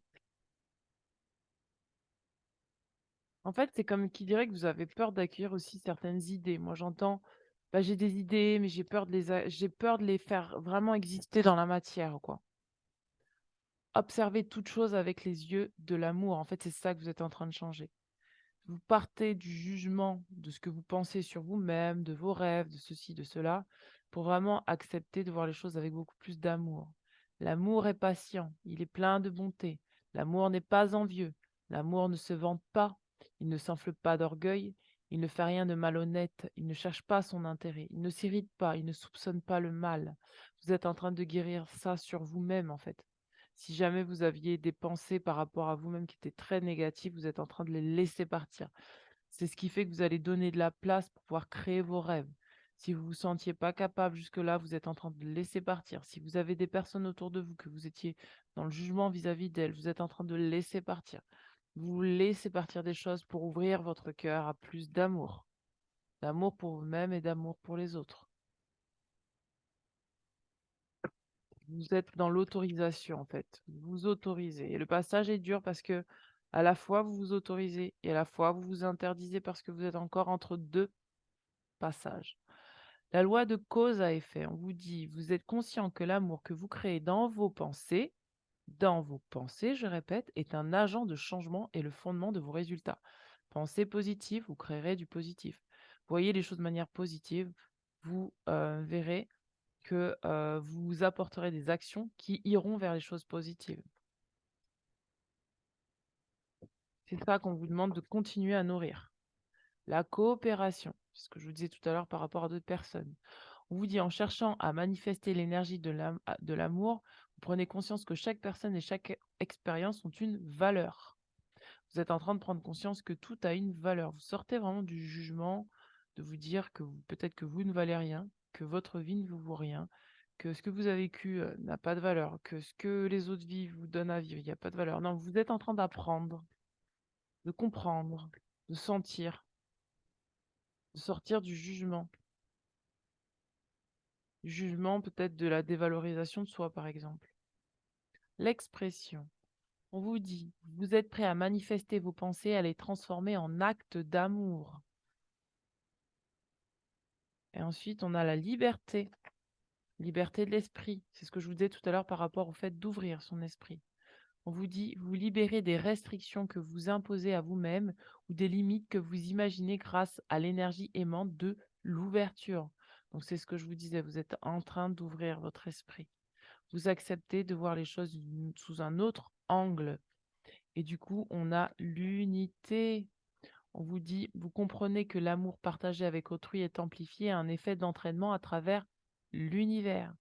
En fait, c'est comme qui dirait que vous avez peur d'accueillir aussi certaines idées. Moi, j'entends, bah, j'ai des idées, mais j'ai peur de les faire vraiment exister dans la matière, quoi. Observez toute chose avec les yeux de l'amour. En fait, c'est ça que vous êtes en train de changer. Vous partez du jugement de ce que vous pensez sur vous-même, de vos rêves, de ceci, de cela, pour vraiment accepter de voir les choses avec beaucoup plus d'amour. L'amour est patient, il est plein de bonté. L'amour n'est pas envieux. L'amour ne se vante pas, il ne s'enfle pas d'orgueil, il ne fait rien de malhonnête, il ne cherche pas son intérêt, il ne s'irrite pas, il ne soupçonne pas le mal. Vous êtes en train de guérir ça sur vous-même, en fait. Si jamais vous aviez des pensées par rapport à vous-même qui étaient très négatives, vous êtes en train de les laisser partir. C'est ce qui fait que vous allez donner de la place pour pouvoir créer vos rêves. Si vous ne vous sentiez pas capable jusque-là, vous êtes en train de le laisser partir. Si vous avez des personnes autour de vous, que vous étiez dans le jugement vis-à-vis d'elles, vous êtes en train de le laisser partir. Vous laissez partir des choses pour ouvrir votre cœur à plus d'amour. D'amour pour vous-même et d'amour pour les autres. Vous êtes dans l'autorisation, en fait. Vous vous autorisez. Et le passage est dur parce que à la fois vous vous autorisez et à la fois vous vous interdisez parce que vous êtes encore entre deux passages. La loi de cause à effet, on vous dit, vous êtes conscient que l'amour que vous créez dans vos pensées, je répète, est un agent de changement et le fondement de vos résultats. Pensez positive, vous créerez du positif. Voyez les choses de manière positive, vous verrez que vous apporterez des actions qui iront vers les choses positives. C'est ça qu'on vous demande de continuer à nourrir. La coopération, c'est ce que je vous disais tout à l'heure par rapport à d'autres personnes. On vous dit en cherchant à manifester l'énergie de l'amour, vous prenez conscience que chaque personne et chaque expérience ont une valeur. Vous êtes en train de prendre conscience que tout a une valeur. Vous sortez vraiment du jugement, de vous dire que peut-être que vous ne valez rien, que votre vie ne vous vaut rien, que ce que vous avez vécu n'a pas de valeur, que ce que les autres vivent vous donne à vivre, il n'y a pas de valeur. Non, vous êtes en train d'apprendre, de comprendre, de sentir, de sortir du jugement. Du jugement peut-être de la dévalorisation de soi, par exemple. L'expression. On vous dit, vous êtes prêt à manifester vos pensées, à les transformer en actes d'amour. Et ensuite, on a la liberté. Liberté de l'esprit. C'est ce que je vous disais tout à l'heure par rapport au fait d'ouvrir son esprit. On vous dit, vous libérez des restrictions que vous imposez à vous-même ou des limites que vous imaginez grâce à l'énergie aimante de l'ouverture. Donc c'est ce que je vous disais, vous êtes en train d'ouvrir votre esprit. Vous acceptez de voir les choses sous un autre angle. Et du coup, on a l'unité. On vous dit, vous comprenez que l'amour partagé avec autrui est amplifié à un effet d'entraînement à travers l'univers.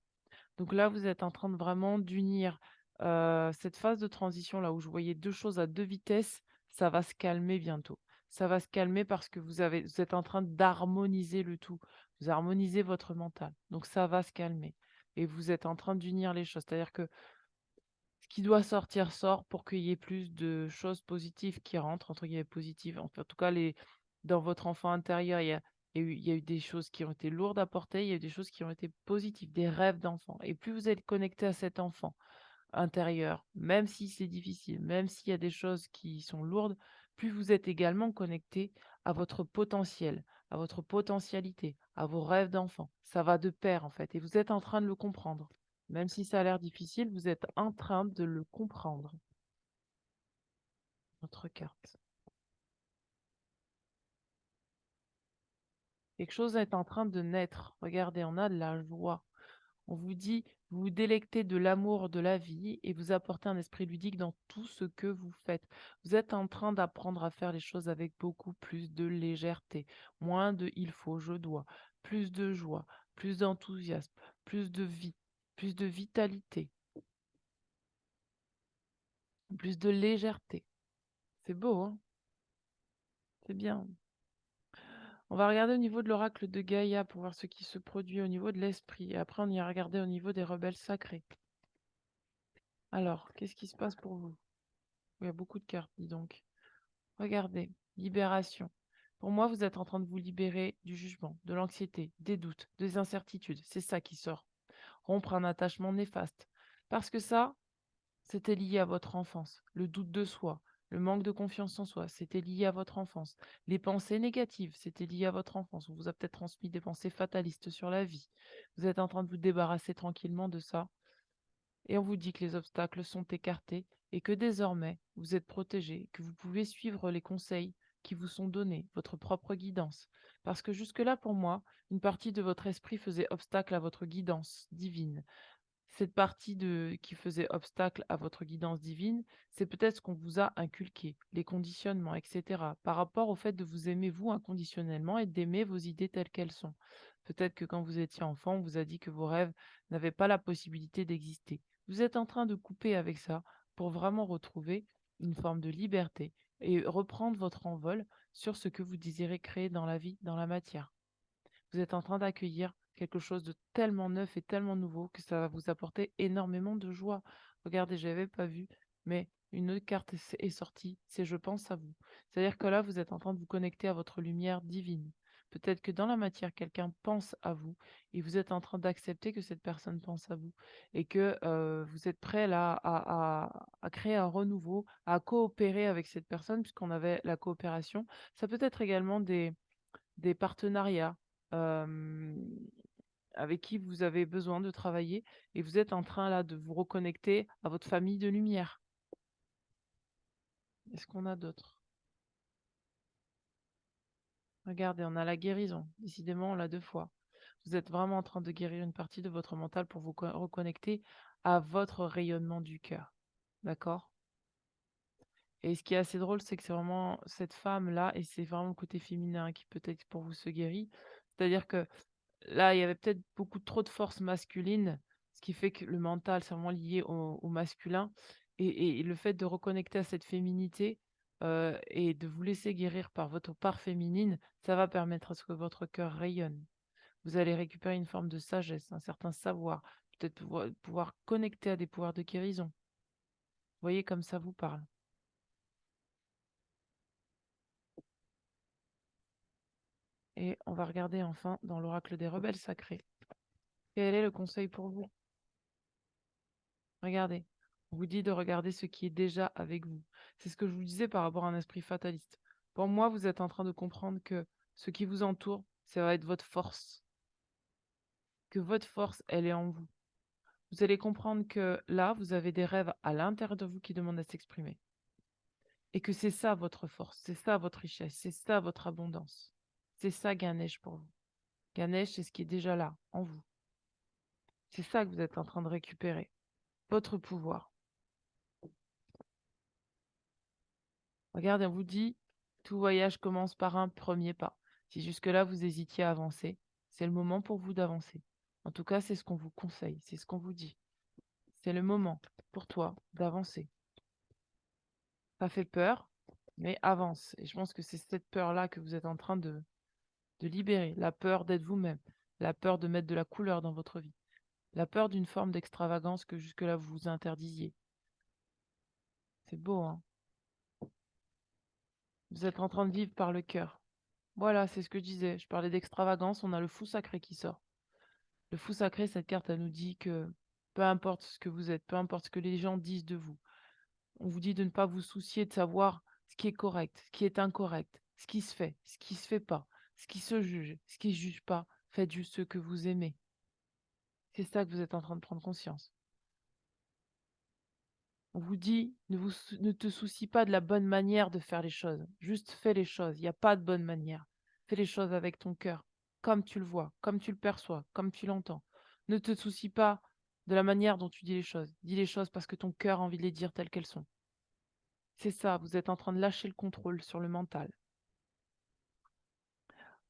Donc là, vous êtes en train de vraiment d'unir cette phase de transition là où je voyais deux choses à deux vitesses, ça va se calmer bientôt. Ça va se calmer parce que vous êtes en train d'harmoniser le tout. Vous harmonisez votre mental. Donc ça va se calmer. Et vous êtes en train d'unir les choses. C'est-à-dire que ce qui doit sortir sort pour qu'il y ait plus de choses positives qui rentrent, entre guillemets positives. Enfin, en tout cas, dans votre enfant intérieur, il y a eu des choses qui ont été lourdes à porter, il y a eu des choses qui ont été positives, des rêves d'enfant. Et plus vous êtes connecté à cet enfant intérieur, même si c'est difficile, même s'il y a des choses qui sont lourdes, plus vous êtes également connecté à votre potentiel, à votre potentialité, à vos rêves d'enfant. Ça va de pair en fait, et vous êtes en train de le comprendre. Même si ça a l'air difficile, vous êtes en train de le comprendre, votre carte. Quelque chose est en train de naître. Regardez, on a de la joie. On vous dit, vous vous délectez de l'amour de la vie et vous apportez un esprit ludique dans tout ce que vous faites. Vous êtes en train d'apprendre à faire les choses avec beaucoup plus de légèreté, moins de il faut, je dois, plus de joie, plus d'enthousiasme, plus de vie, plus de vitalité, plus de légèreté. C'est beau, hein? C'est bien. On va regarder au niveau de l'oracle de Gaïa pour voir ce qui se produit au niveau de l'esprit. Et après, on ira regarder au niveau des rebelles sacrés. Alors, qu'est-ce qui se passe pour vous? Il y a beaucoup de cartes, dis donc. Regardez, libération. Pour moi, vous êtes en train de vous libérer du jugement, de l'anxiété, des doutes, des incertitudes. C'est ça qui sort. Rompre un attachement néfaste. Parce que ça, c'était lié à votre enfance. Le doute de soi, le manque de confiance en soi, c'était lié à votre enfance. Les pensées négatives, c'était lié à votre enfance. On vous a peut-être transmis des pensées fatalistes sur la vie. Vous êtes en train de vous débarrasser tranquillement de ça. Et on vous dit que les obstacles sont écartés et que désormais, vous êtes protégé, que vous pouvez suivre les conseils qui vous sont donnés, votre propre guidance. Parce que jusque-là, pour moi, une partie de votre esprit faisait obstacle à votre guidance divine. Cette partie qui faisait obstacle à votre guidance divine, c'est peut-être ce qu'on vous a inculqué, les conditionnements, etc., par rapport au fait de vous aimer vous inconditionnellement et d'aimer vos idées telles qu'elles sont. Peut-être que quand vous étiez enfant, on vous a dit que vos rêves n'avaient pas la possibilité d'exister. Vous êtes en train de couper avec ça pour vraiment retrouver une forme de liberté et reprendre votre envol sur ce que vous désirez créer dans la vie, dans la matière. Vous êtes en train d'accueillir quelque chose de tellement neuf et tellement nouveau que ça va vous apporter énormément de joie. Regardez, je n'avais pas vu, mais une autre carte est sortie, c'est je pense à vous. C'est-à-dire que là, vous êtes en train de vous connecter à votre lumière divine. Peut-être que dans la matière, quelqu'un pense à vous et vous êtes en train d'accepter que cette personne pense à vous et que vous êtes prêt là à créer un renouveau, à coopérer avec cette personne puisqu'on avait la coopération. Ça peut être également des partenariats hem, avec qui vous avez besoin de travailler et vous êtes en train là de vous reconnecter à votre famille de lumière. Est-ce qu'on a d'autres? Regardez, on a la guérison. Décidément, on l'a 2 fois. Vous êtes vraiment en train de guérir une partie de votre mental pour vous reconnecter à votre rayonnement du cœur. D'accord? Et ce qui est assez drôle, c'est que c'est vraiment cette femme-là et c'est vraiment le côté féminin qui peut-être pour vous se guérit. C'est-à-dire que là, il y avait peut-être beaucoup trop de force masculine, ce qui fait que le mental, c'est vraiment lié au masculin et le fait de reconnecter à cette féminité, et de vous laisser guérir par votre part féminine, ça va permettre à ce que votre cœur rayonne. Vous allez récupérer une forme de sagesse, un certain savoir, peut-être pouvoir connecter à des pouvoirs de guérison. Vous voyez comme ça vous parle. Et on va regarder enfin dans l'oracle des rebelles sacrés. Quel est le conseil pour vous? Regardez, on vous dit de regarder ce qui est déjà avec vous. C'est ce que je vous disais par rapport à un esprit fataliste. Pour moi, vous êtes en train de comprendre que ce qui vous entoure, ça va être votre force. Que votre force, elle est en vous. Vous allez comprendre que là, vous avez des rêves à l'intérieur de vous qui demandent à s'exprimer. Et que c'est ça votre force, c'est ça votre richesse, c'est ça votre abondance. C'est ça Ganesh pour vous. Ganesh, c'est ce qui est déjà là, en vous. C'est ça que vous êtes en train de récupérer. Votre pouvoir. Regardez, on vous dit, tout voyage commence par un premier pas. Si jusque-là, vous hésitiez à avancer, c'est le moment pour vous d'avancer. En tout cas, c'est ce qu'on vous conseille, c'est ce qu'on vous dit. C'est le moment pour toi d'avancer. Ça fait peur, mais avance. Et je pense que c'est cette peur-là que vous êtes en train de libérer. La peur d'être vous-même, la peur de mettre de la couleur dans votre vie, la peur d'une forme d'extravagance que jusque-là vous vous interdisiez. C'est beau, hein? Vous êtes en train de vivre par le cœur. Voilà, c'est ce que je disais. Je parlais d'extravagance, on a le fou sacré qui sort. Le fou sacré, cette carte, elle nous dit que peu importe ce que vous êtes, peu importe ce que les gens disent de vous, on vous dit de ne pas vous soucier de savoir ce qui est correct, ce qui est incorrect, ce qui se fait, ce qui se fait pas, ce qui se juge, ce qui se juge pas. Faites juste ce que vous aimez. C'est ça que vous êtes en train de prendre conscience. On vous dit, ne te soucie pas de la bonne manière de faire les choses. Juste fais les choses. Il n'y a pas de bonne manière. Fais les choses avec ton cœur, comme tu le vois, comme tu le perçois, comme tu l'entends. Ne te soucie pas de la manière dont tu dis les choses. Dis les choses parce que ton cœur a envie de les dire telles qu'elles sont. C'est ça, vous êtes en train de lâcher le contrôle sur le mental.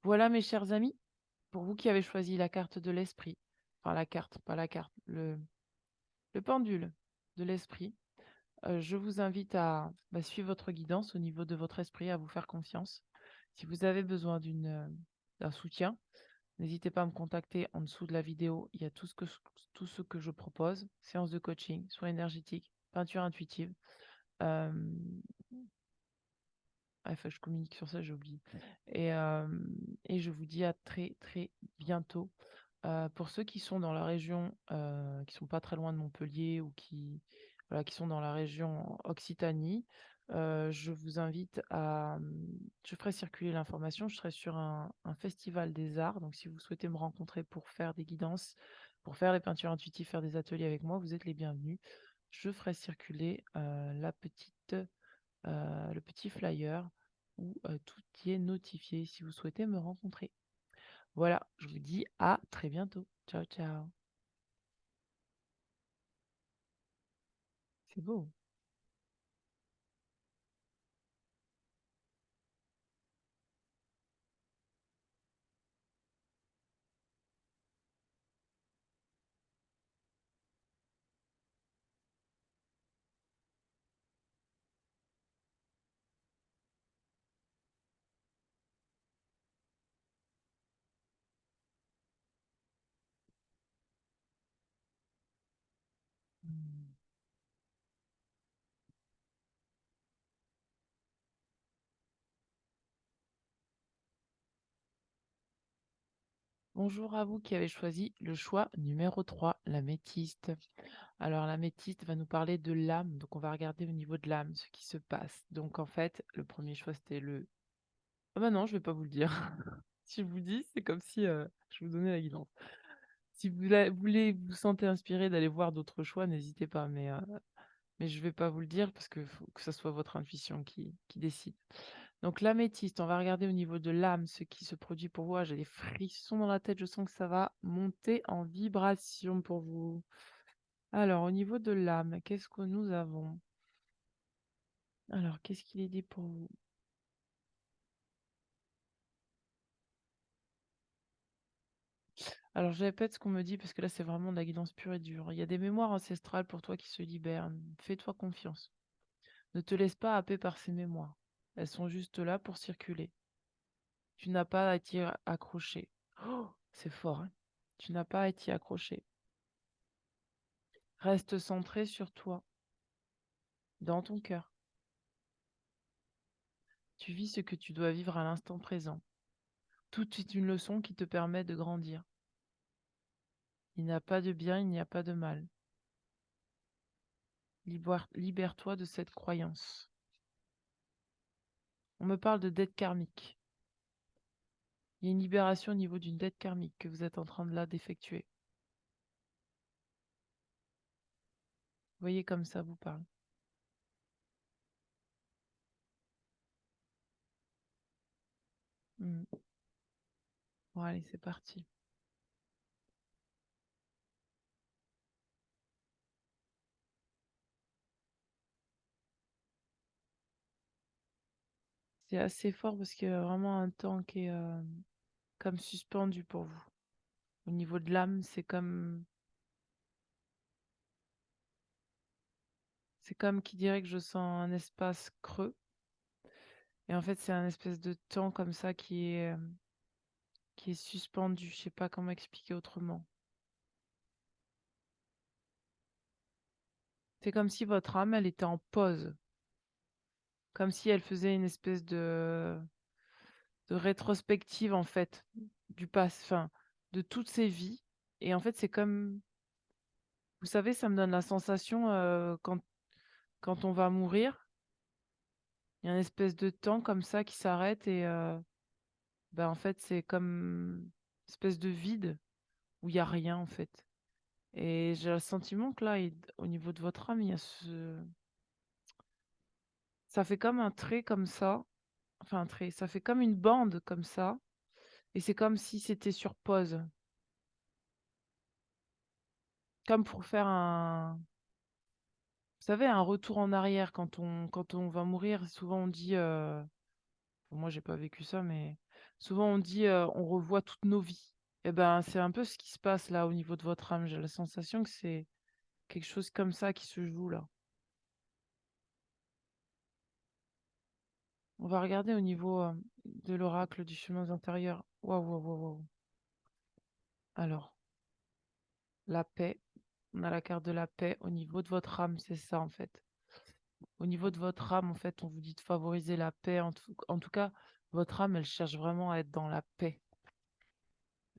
Voilà, mes chers amis, pour vous qui avez choisi la carte de l'esprit, enfin la carte, pas la carte, le pendule de l'esprit. Je vous invite à suivre votre guidance au niveau de votre esprit, à vous faire confiance. Si vous avez besoin d'un soutien, n'hésitez pas à me contacter en dessous de la vidéo. Il y a tout ce que je propose, séance de coaching, soins énergétiques, peinture intuitive. Euh, il faut que je communique sur ça, j'ai oublié. Et je vous dis à très très bientôt. Pour ceux qui sont dans la région, qui sont pas très loin de Montpellier ou voilà, qui sont dans la région Occitanie, je vous invite je ferai circuler l'information. Je serai sur un festival des arts. Donc, si vous souhaitez me rencontrer pour faire des guidances, pour faire des peintures intuitives, faire des ateliers avec moi, vous êtes les bienvenus. Je ferai circuler le petit flyer où tout y est notifié si vous souhaitez me rencontrer. Voilà, je vous dis à très bientôt. Ciao, ciao. C'est beau. Hmm. Bonjour à vous qui avez choisi le choix numéro 3, l'améthyste. Alors, l'améthyste va nous parler de l'âme. Donc, on va regarder au niveau de l'âme ce qui se passe. Donc, en fait, le premier choix, c'était le... Ah bah non, je vais pas vous le dire. Si je vous dis, c'est comme si je vous donnais la guidance. Si voulez vous sentez inspiré d'aller voir d'autres choix, n'hésitez pas. Mais je vais pas vous le dire parce que faut que ce soit votre intuition qui décide. Donc l'améthyste, on va regarder au niveau de l'âme ce qui se produit pour vous. Ah, j'ai des frissons dans la tête, je sens que ça va monter en vibration pour vous. Alors au niveau de l'âme, qu'est-ce que nous avons? Alors qu'est-ce qu'il est dit pour vous? Alors je répète ce qu'on me dit parce que là c'est vraiment de la guidance pure et dure. Il y a des mémoires ancestrales pour toi qui se libèrent. Fais-toi confiance. Ne te laisse pas happer par ces mémoires. Elles sont juste là pour circuler. Tu n'as pas à t'y accrocher. Oh, c'est fort, hein. Tu n'as pas à t'y accrocher. Reste centré sur toi, dans ton cœur. Tu vis ce que tu dois vivre à l'instant présent. Tout est une leçon qui te permet de grandir. Il n'y a pas de bien, il n'y a pas de mal. Libère-toi de cette croyance. On me parle de dette karmique. Il y a une libération au niveau d'une dette karmique que vous êtes en train de là d'effectuer. Vous voyez comme ça vous parle. Hmm. Bon, allez, c'est parti. C'est assez fort parce qu'il y a vraiment un temps qui est comme suspendu pour vous. Au niveau de l'âme, c'est comme qui dirait que je sens un espace creux. Et en fait, c'est un espèce de temps comme ça qui est suspendu. Je sais pas comment expliquer autrement. C'est comme si votre âme, elle était en pause. Comme si elle faisait une espèce de rétrospective, en fait, du passé, enfin, de toutes ses vies. Et en fait, c'est comme, vous savez, ça me donne la sensation quand on va mourir, il y a une espèce de temps comme ça qui s'arrête et ben, en fait, c'est comme une espèce de vide où il n'y a rien, en fait. Et j'ai le sentiment que là, au niveau de votre âme, il y a ça fait comme un trait comme ça, enfin un trait, ça fait comme une bande comme ça, et c'est comme si c'était sur pause, comme pour faire vous savez, un retour en arrière quand on va mourir. Souvent on dit, bon, moi j'ai pas vécu ça, mais souvent on dit, on revoit toutes nos vies. Et ben c'est un peu ce qui se passe là au niveau de votre âme. J'ai la sensation que c'est quelque chose comme ça qui se joue là. On va regarder au niveau de l'oracle du chemin intérieur. Waouh, waouh, waouh, waouh. Alors, la paix. On a la carte de la paix au niveau de votre âme, c'est ça en fait. Au niveau de votre âme, en fait, on vous dit de favoriser la paix. En tout cas, votre âme, elle cherche vraiment à être dans la paix.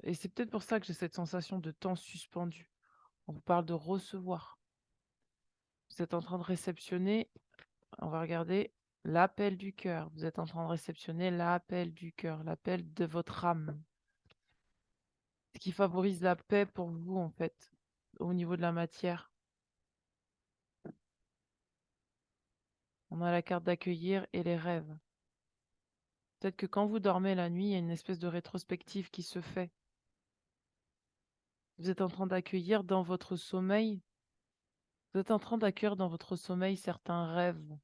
Et c'est peut-être pour ça que j'ai cette sensation de temps suspendu. On vous parle de recevoir. Vous êtes en train de réceptionner, on va regarder l'appel du cœur. Vous êtes en train de réceptionner l'appel du cœur, l'appel de votre âme. Ce qui favorise la paix pour vous, en fait, au niveau de la matière. On a la carte d'accueillir et les rêves. Peut-être que quand vous dormez la nuit, il y a une espèce de rétrospective qui se fait. Vous êtes en train d'accueillir dans votre sommeil, vous êtes en train d'accueillir dans votre sommeil certains rêves,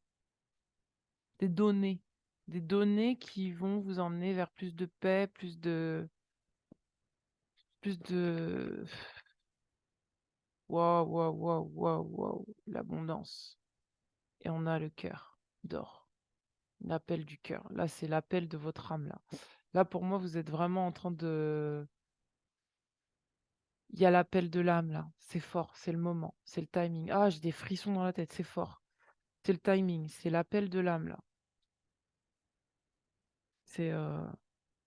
des données, des données qui vont vous emmener vers plus de paix, plus de, waouh, waouh, waouh, waouh, waouh, l'abondance. Et on a le cœur d'or, l'appel du cœur. Là, c'est l'appel de votre âme, là. Là, pour moi, vous êtes vraiment en train de... Il y a l'appel de l'âme, là. C'est fort, c'est le moment, c'est le timing. Ah, j'ai des frissons dans la tête, c'est fort. C'est le timing, c'est l'appel de l'âme, là. C'est...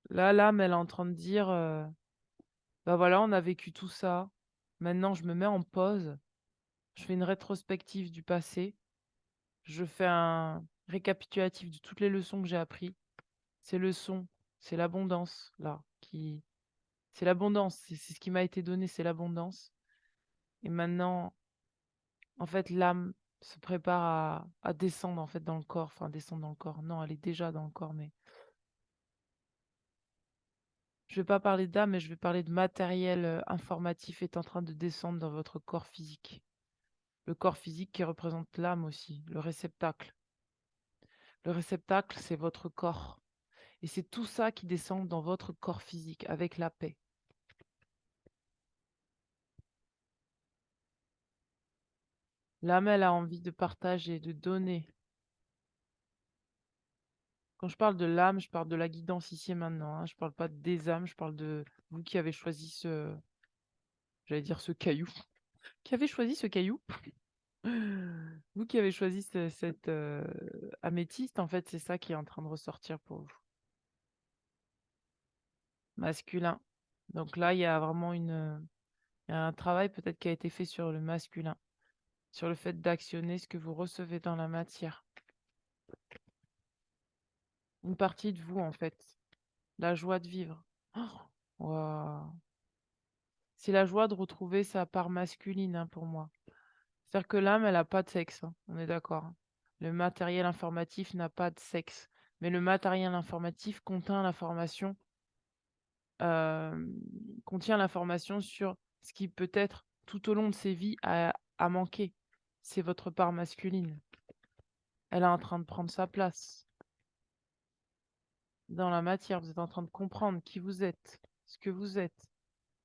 Là, l'âme, elle est en train de dire, bah voilà, on a vécu tout ça. Maintenant, je me mets en pause. Je fais une rétrospective du passé. Je fais un récapitulatif de toutes les leçons que j'ai apprises. Ces leçons, c'est l'abondance, là, qui... C'est l'abondance, c'est ce qui m'a été donné, c'est l'abondance. Et maintenant, en fait, l'âme se prépare à descendre, en fait, dans le corps. Enfin, descendre dans le corps. Non, elle est déjà dans le corps, mais... Je vais pas parler d'âme, mais je vais parler de matériel informatif est en train de descendre dans votre corps physique. Le corps physique qui représente l'âme aussi, le réceptacle. Le réceptacle, c'est votre corps. Et c'est tout ça qui descend dans votre corps physique avec la paix. L'âme, elle a envie de partager, de donner. Quand je parle de l'âme, je parle de la guidance ici et maintenant, hein. Je parle pas des âmes, je parle de vous qui avez choisi j'allais dire ce caillou. Qui avez choisi ce caillou? Vous qui avez choisi cette améthyste, en fait, c'est ça qui est en train de ressortir pour vous. Masculin. Donc là, il y a vraiment il y a un travail peut-être qui a été fait sur le masculin, sur le fait d'actionner ce que vous recevez dans la matière. Une partie de vous, en fait. La joie de vivre. Oh, waouh. C'est la joie de retrouver sa part masculine, hein, pour moi. C'est-à-dire que l'âme, elle n'a pas de sexe, hein, on est d'accord, hein. Le matériel informatif n'a pas de sexe. Mais le matériel informatif euh, contient l'information sur ce qui peut-être tout au long de ses vies a manqué. C'est votre part masculine. Elle est en train de prendre sa place dans la matière. Vous êtes en train de comprendre qui vous êtes, ce que vous êtes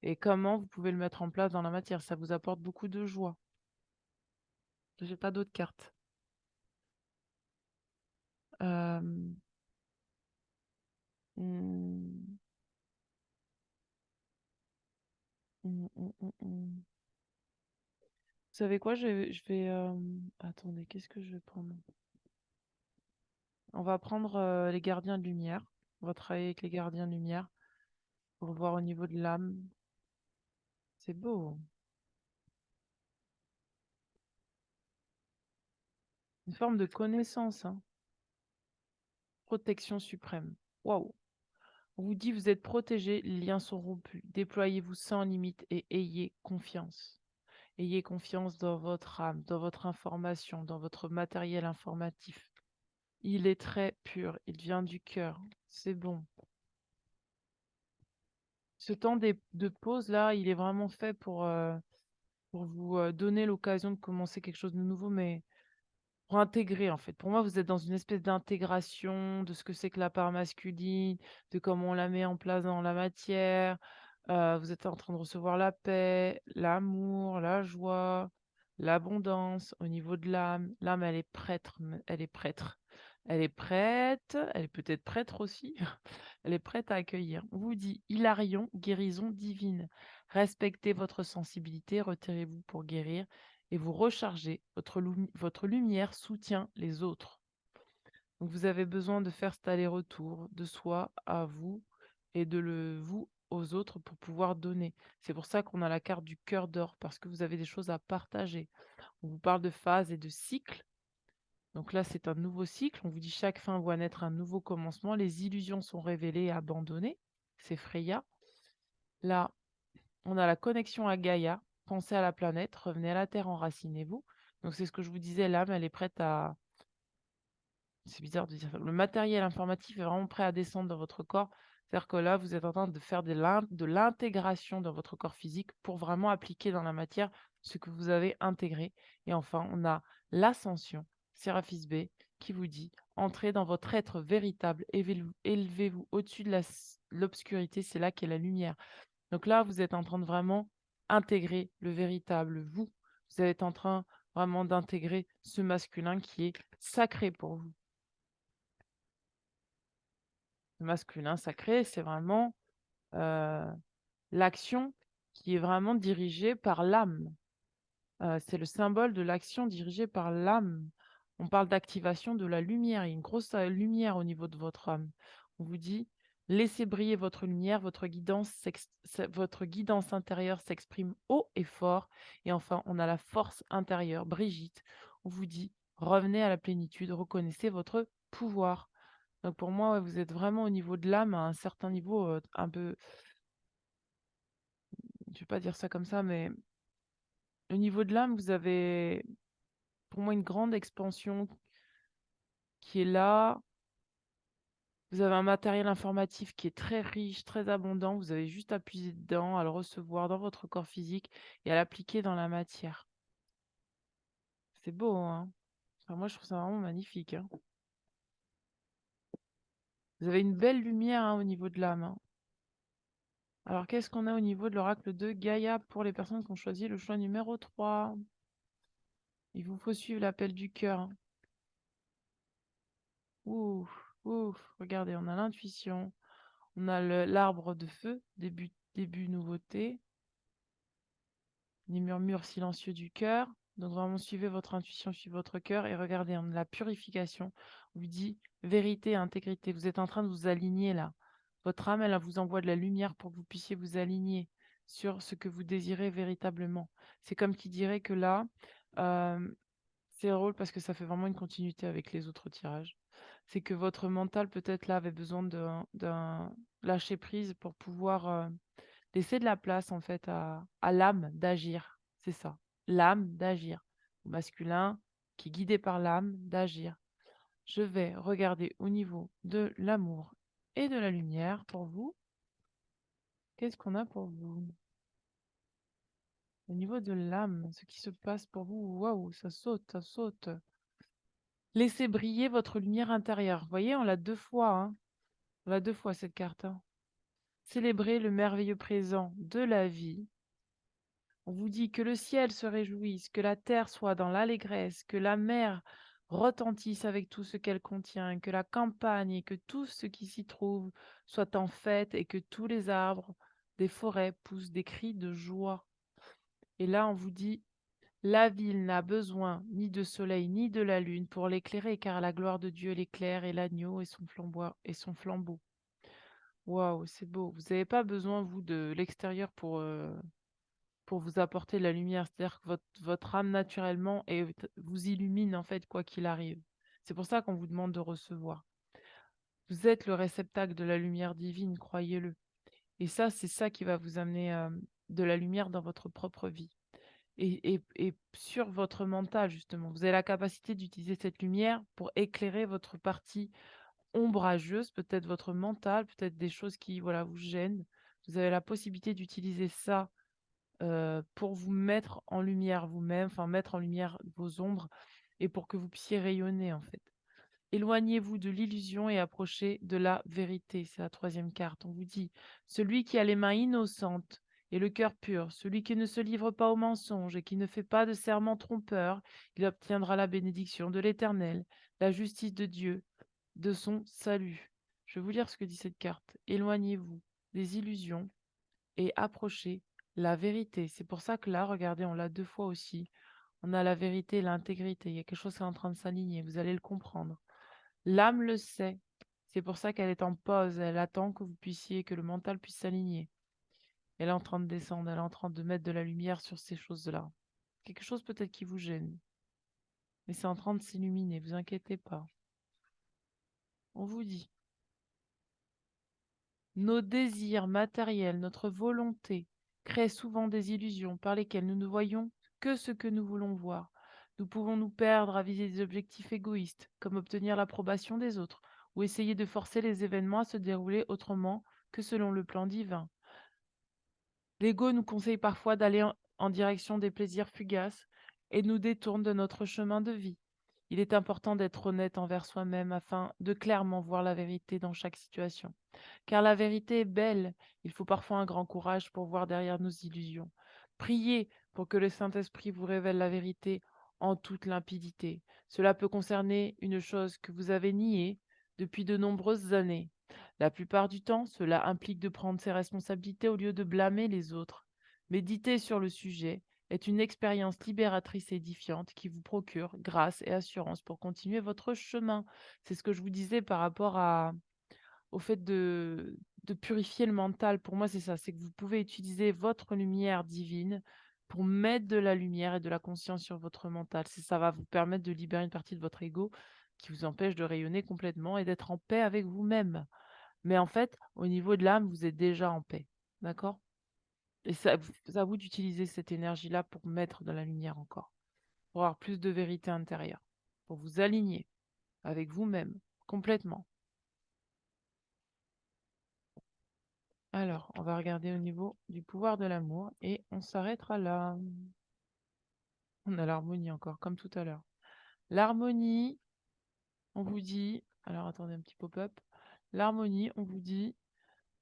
et comment vous pouvez le mettre en place dans la matière. Ça vous apporte beaucoup de joie. J'ai pas d'autres cartes. Euh, hmm, Vous savez quoi? Attendez, qu'est-ce que je vais prendre? On va prendre les gardiens de lumière. On va travailler avec les gardiens de lumière pour voir au niveau de l'âme. C'est beau. Une forme de connaissance, hein. Protection suprême. Waouh. On vous dit vous êtes protégés, les liens sont rompus. Déployez-vous sans limite et ayez confiance. Ayez confiance dans votre âme, dans votre information, dans votre matériel informatif. Il est très pur, il vient du cœur. C'est bon. Ce temps de pause là, il est vraiment fait pour vous donner l'occasion de commencer quelque chose de nouveau, mais pour intégrer en fait. Pour moi, vous êtes dans une espèce d'intégration de ce que c'est que la part masculine, de comment on la met en place dans la matière. Vous êtes en train de recevoir la paix, l'amour, la joie, l'abondance au niveau de l'âme. L'âme, elle est prêtre, elle est prêtre. Elle est prête, elle est peut-être prêtre aussi. Elle est prête à accueillir. On vous dit Hilarion, guérison divine. Respectez votre sensibilité, retirez-vous pour guérir et vous rechargez. Votre lumière soutient les autres. Donc vous avez besoin de faire cet aller-retour de soi à vous et de le vous aux autres pour pouvoir donner. C'est pour ça qu'on a la carte du cœur d'or, parce que vous avez des choses à partager. On vous parle de phases et de cycles. Donc là, c'est un nouveau cycle. On vous dit chaque fin voit naître un nouveau commencement. Les illusions sont révélées et abandonnées. C'est Freya. Là, on a la connexion à Gaïa. Pensez à la planète, revenez à la Terre, enracinez-vous. Donc c'est ce que je vous disais, l'âme, elle est prête à... C'est bizarre de dire ça. Le matériel informatif est vraiment prêt à descendre dans votre corps. C'est-à-dire que là, vous êtes en train de faire de l'intégration dans votre corps physique pour vraiment appliquer dans la matière ce que vous avez intégré. Et enfin, on a l'ascension, Séraphis B, qui vous dit, entrez dans votre être véritable, élevez-vous au-dessus de l'obscurité, c'est là qu'est la lumière. Donc là, vous êtes en train de vraiment intégrer le véritable vous. Vous êtes en train vraiment d'intégrer ce masculin qui est sacré pour vous. Le masculin sacré, c'est vraiment l'action qui est vraiment dirigée par l'âme. C'est le symbole de l'action dirigée par l'âme. On parle d'activation de la lumière. Il y a une grosse lumière au niveau de votre âme. On vous dit, laissez briller votre lumière, votre guidance intérieure s'exprime haut et fort. Et enfin, on a la force intérieure. Brigitte, on vous dit, revenez à la plénitude, reconnaissez votre pouvoir. Donc pour moi, ouais, vous êtes vraiment au niveau de l'âme, à un certain niveau, un peu, je vais pas dire ça comme ça, mais au niveau de l'âme, vous avez pour moi une grande expansion qui est là. Vous avez un matériel informatif qui est très riche, très abondant. Vous avez juste à puiser dedans, à le recevoir dans votre corps physique et à l'appliquer dans la matière. C'est beau, hein? Enfin, moi, je trouve ça vraiment magnifique, hein. Vous avez une belle lumière, hein, au niveau de l'âme, hein. Alors, qu'est-ce qu'on a au niveau de l'oracle de Gaïa pour les personnes qui ont choisi le choix numéro 3? Il vous faut suivre l'appel du cœur, hein. Ouf, ouf, regardez, on a l'intuition, on a l'arbre de feu, début nouveauté, les murmures silencieux du cœur. Donc vraiment, suivez votre intuition, suivez votre cœur et regardez, on a la purification. On vous dit vérité, intégrité. Vous êtes en train de vous aligner là. Votre âme, elle vous envoie de la lumière pour que vous puissiez vous aligner sur ce que vous désirez véritablement. C'est comme qui dirait que là, euh, c'est drôle parce que ça fait vraiment une continuité avec les autres tirages. C'est que votre mental, peut-être là, avait besoin d'un lâcher prise pour pouvoir laisser de la place, en fait, à l'âme d'agir. C'est ça. L'âme d'agir. Au masculin, qui est guidé par l'âme d'agir. Je vais regarder au niveau de l'amour et de la lumière pour vous. Qu'est-ce qu'on a pour vous? Au niveau de l'âme, ce qui se passe pour vous, waouh, ça saute, ça saute. Laissez briller votre lumière intérieure. Vous voyez, on l'a deux fois, hein. On l'a deux fois cette carte, hein. Célébrez le merveilleux présent de la vie. On vous dit que le ciel se réjouisse, que la terre soit dans l'allégresse, que la mer retentisse avec tout ce qu'elle contient, que la campagne et que tout ce qui s'y trouve soit en fête et que tous les arbres des forêts poussent des cris de joie. Et là, on vous dit la ville n'a besoin ni de soleil ni de la lune pour l'éclairer, car la gloire de Dieu l'éclaire et l'agneau et son flambeau. Waouh, c'est beau. Vous n'avez pas besoin, vous, de l'extérieur pour vous apporter de la lumière. C'est-à-dire que votre âme, naturellement, vous illumine, en fait, quoi qu'il arrive. C'est pour ça qu'on vous demande de recevoir. Vous êtes le réceptacle de la lumière divine, croyez-le. Et ça, c'est ça qui va vous amener de la lumière dans votre propre vie. et sur votre mental justement. Vous avez la capacité d'utiliser cette lumière pour éclairer votre partie ombrageuse, peut-être votre mental, peut-être des choses qui, voilà, vous gênent. Vous avez la possibilité d'utiliser ça, pour vous mettre en lumière vous-même, enfin mettre en lumière vos ombres et pour que vous puissiez rayonner, en fait. Éloignez-vous de l'illusion et approchez de la vérité. C'est la troisième carte. On vous dit, celui qui a les mains innocentes et le cœur pur, celui qui ne se livre pas au mensonge et qui ne fait pas de serment trompeur, il obtiendra la bénédiction de l'Éternel, la justice de Dieu, de son salut. Je vais vous lire ce que dit cette carte. Éloignez-vous des illusions et approchez la vérité. C'est pour ça que là, regardez, on l'a deux fois aussi. On a la vérité et l'intégrité. Il y a quelque chose qui est en train de s'aligner. Vous allez le comprendre. L'âme le sait. C'est pour ça qu'elle est en pause. Elle attend que vous puissiez, que le mental puisse s'aligner. Elle est en train de descendre. Elle est en train de mettre de la lumière sur ces choses-là. Quelque chose peut-être qui vous gêne. Mais c'est en train de s'illuminer. Vous inquiétez pas. On vous dit. Nos désirs matériels, notre volonté, créent souvent des illusions par lesquelles nous ne voyons que ce que nous voulons voir. Nous pouvons nous perdre à viser des objectifs égoïstes, comme obtenir l'approbation des autres, ou essayer de forcer les événements à se dérouler autrement que selon le plan divin. L'ego nous conseille parfois d'aller en direction des plaisirs fugaces et nous détourne de notre chemin de vie. Il est important d'être honnête envers soi-même afin de clairement voir la vérité dans chaque situation. Car la vérité est belle, il faut parfois un grand courage pour voir derrière nos illusions. Priez pour que le Saint-Esprit vous révèle la vérité en toute limpidité. Cela peut concerner une chose que vous avez niée depuis de nombreuses années. La plupart du temps, cela implique de prendre ses responsabilités au lieu de blâmer les autres. Méditer sur le sujet est une expérience libératrice et édifiante qui vous procure grâce et assurance pour continuer votre chemin. C'est ce que je vous disais par rapport au fait de purifier le mental. Pour moi, c'est ça, c'est que vous pouvez utiliser votre lumière divine pour mettre de la lumière et de la conscience sur votre mental. Ça va vous permettre de libérer une partie de votre ego qui vous empêche de rayonner complètement et d'être en paix avec vous-même. Mais en fait, au niveau de l'âme, vous êtes déjà en paix. D'accord? Et ça, c'est à vous d'utiliser cette énergie-là pour mettre de la lumière encore, pour avoir plus de vérité intérieure, pour vous aligner avec vous-même complètement. Alors, on va regarder au niveau du pouvoir de l'amour et on s'arrêtera là. On a l'harmonie encore, comme tout à l'heure. L'harmonie, on vous dit, alors attendez un petit pop-up. L'harmonie, on vous dit,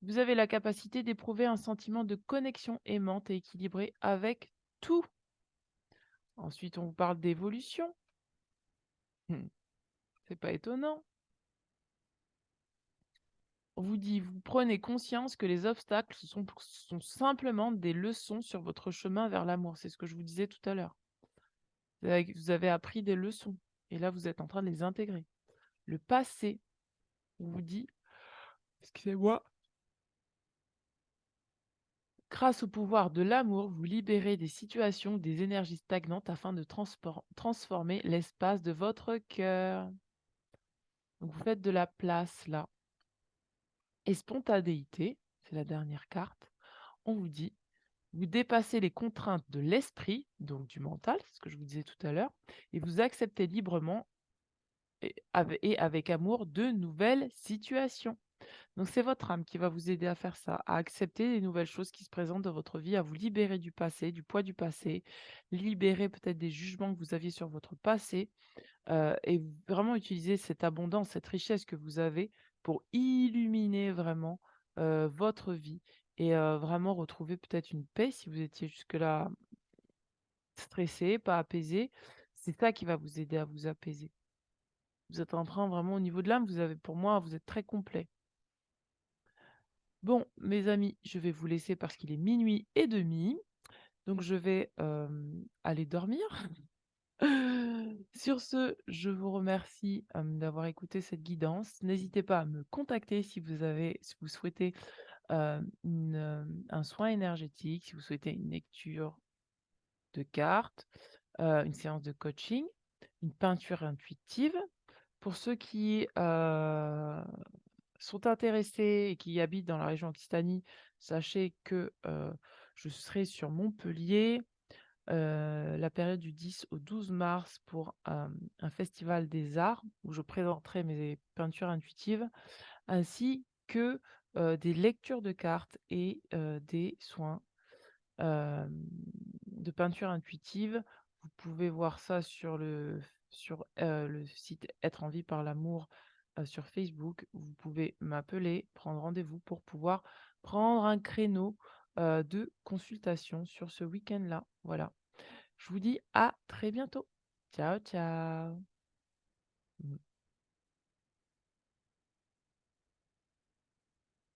vous avez la capacité d'éprouver un sentiment de connexion aimante et équilibrée avec tout. Ensuite, on vous parle d'évolution. C'est pas étonnant. On vous dit, vous prenez conscience que les obstacles sont simplement des leçons sur votre chemin vers l'amour. C'est ce que je vous disais tout à l'heure. Vous avez appris des leçons et là, vous êtes en train de les intégrer. Le passé, on vous dit, excusez-moi, grâce au pouvoir de l'amour, vous libérez des situations, des énergies stagnantes afin de transformer l'espace de votre cœur. Donc, vous faites de la place là. Et spontanéité, c'est la dernière carte, on vous dit, vous dépassez les contraintes de l'esprit, donc du mental, c'est ce que je vous disais tout à l'heure, et vous acceptez librement et avec amour de nouvelles situations. Donc c'est votre âme qui va vous aider à faire ça, à accepter les nouvelles choses qui se présentent dans votre vie, à vous libérer du passé, du poids du passé, libérer peut-être des jugements que vous aviez sur votre passé, et vraiment utiliser cette abondance, cette richesse que vous avez pour illuminer vraiment, votre vie et vraiment retrouver peut-être une paix si vous étiez jusque-là stressé, pas apaisé. C'est ça qui va vous aider à vous apaiser. Vous êtes en train vraiment au niveau de l'âme, vous avez pour moi, vous êtes très complet. Bon, mes amis, je vais vous laisser parce qu'il est 00:30, donc je vais, aller dormir. Sur ce, je vous remercie, d'avoir écouté cette guidance. N'hésitez pas à me contacter si vous souhaitez, un soin énergétique, si vous souhaitez une lecture de cartes, une séance de coaching, une peinture intuitive. Pour ceux qui, sont intéressés et qui habitent dans la région Occitanie, sachez que, je serai sur Montpellier, la période du 10 au 12 mars pour, un festival des arts où je présenterai mes peintures intuitives, ainsi que, des lectures de cartes et des soins, de peinture intuitive. Vous pouvez voir ça sur le site Être en vie par l'amour, sur Facebook. Vous pouvez m'appeler, prendre rendez-vous pour pouvoir prendre un créneau, de consultation sur ce week-end-là. Voilà. Je vous dis à très bientôt. Ciao, ciao. Mmh.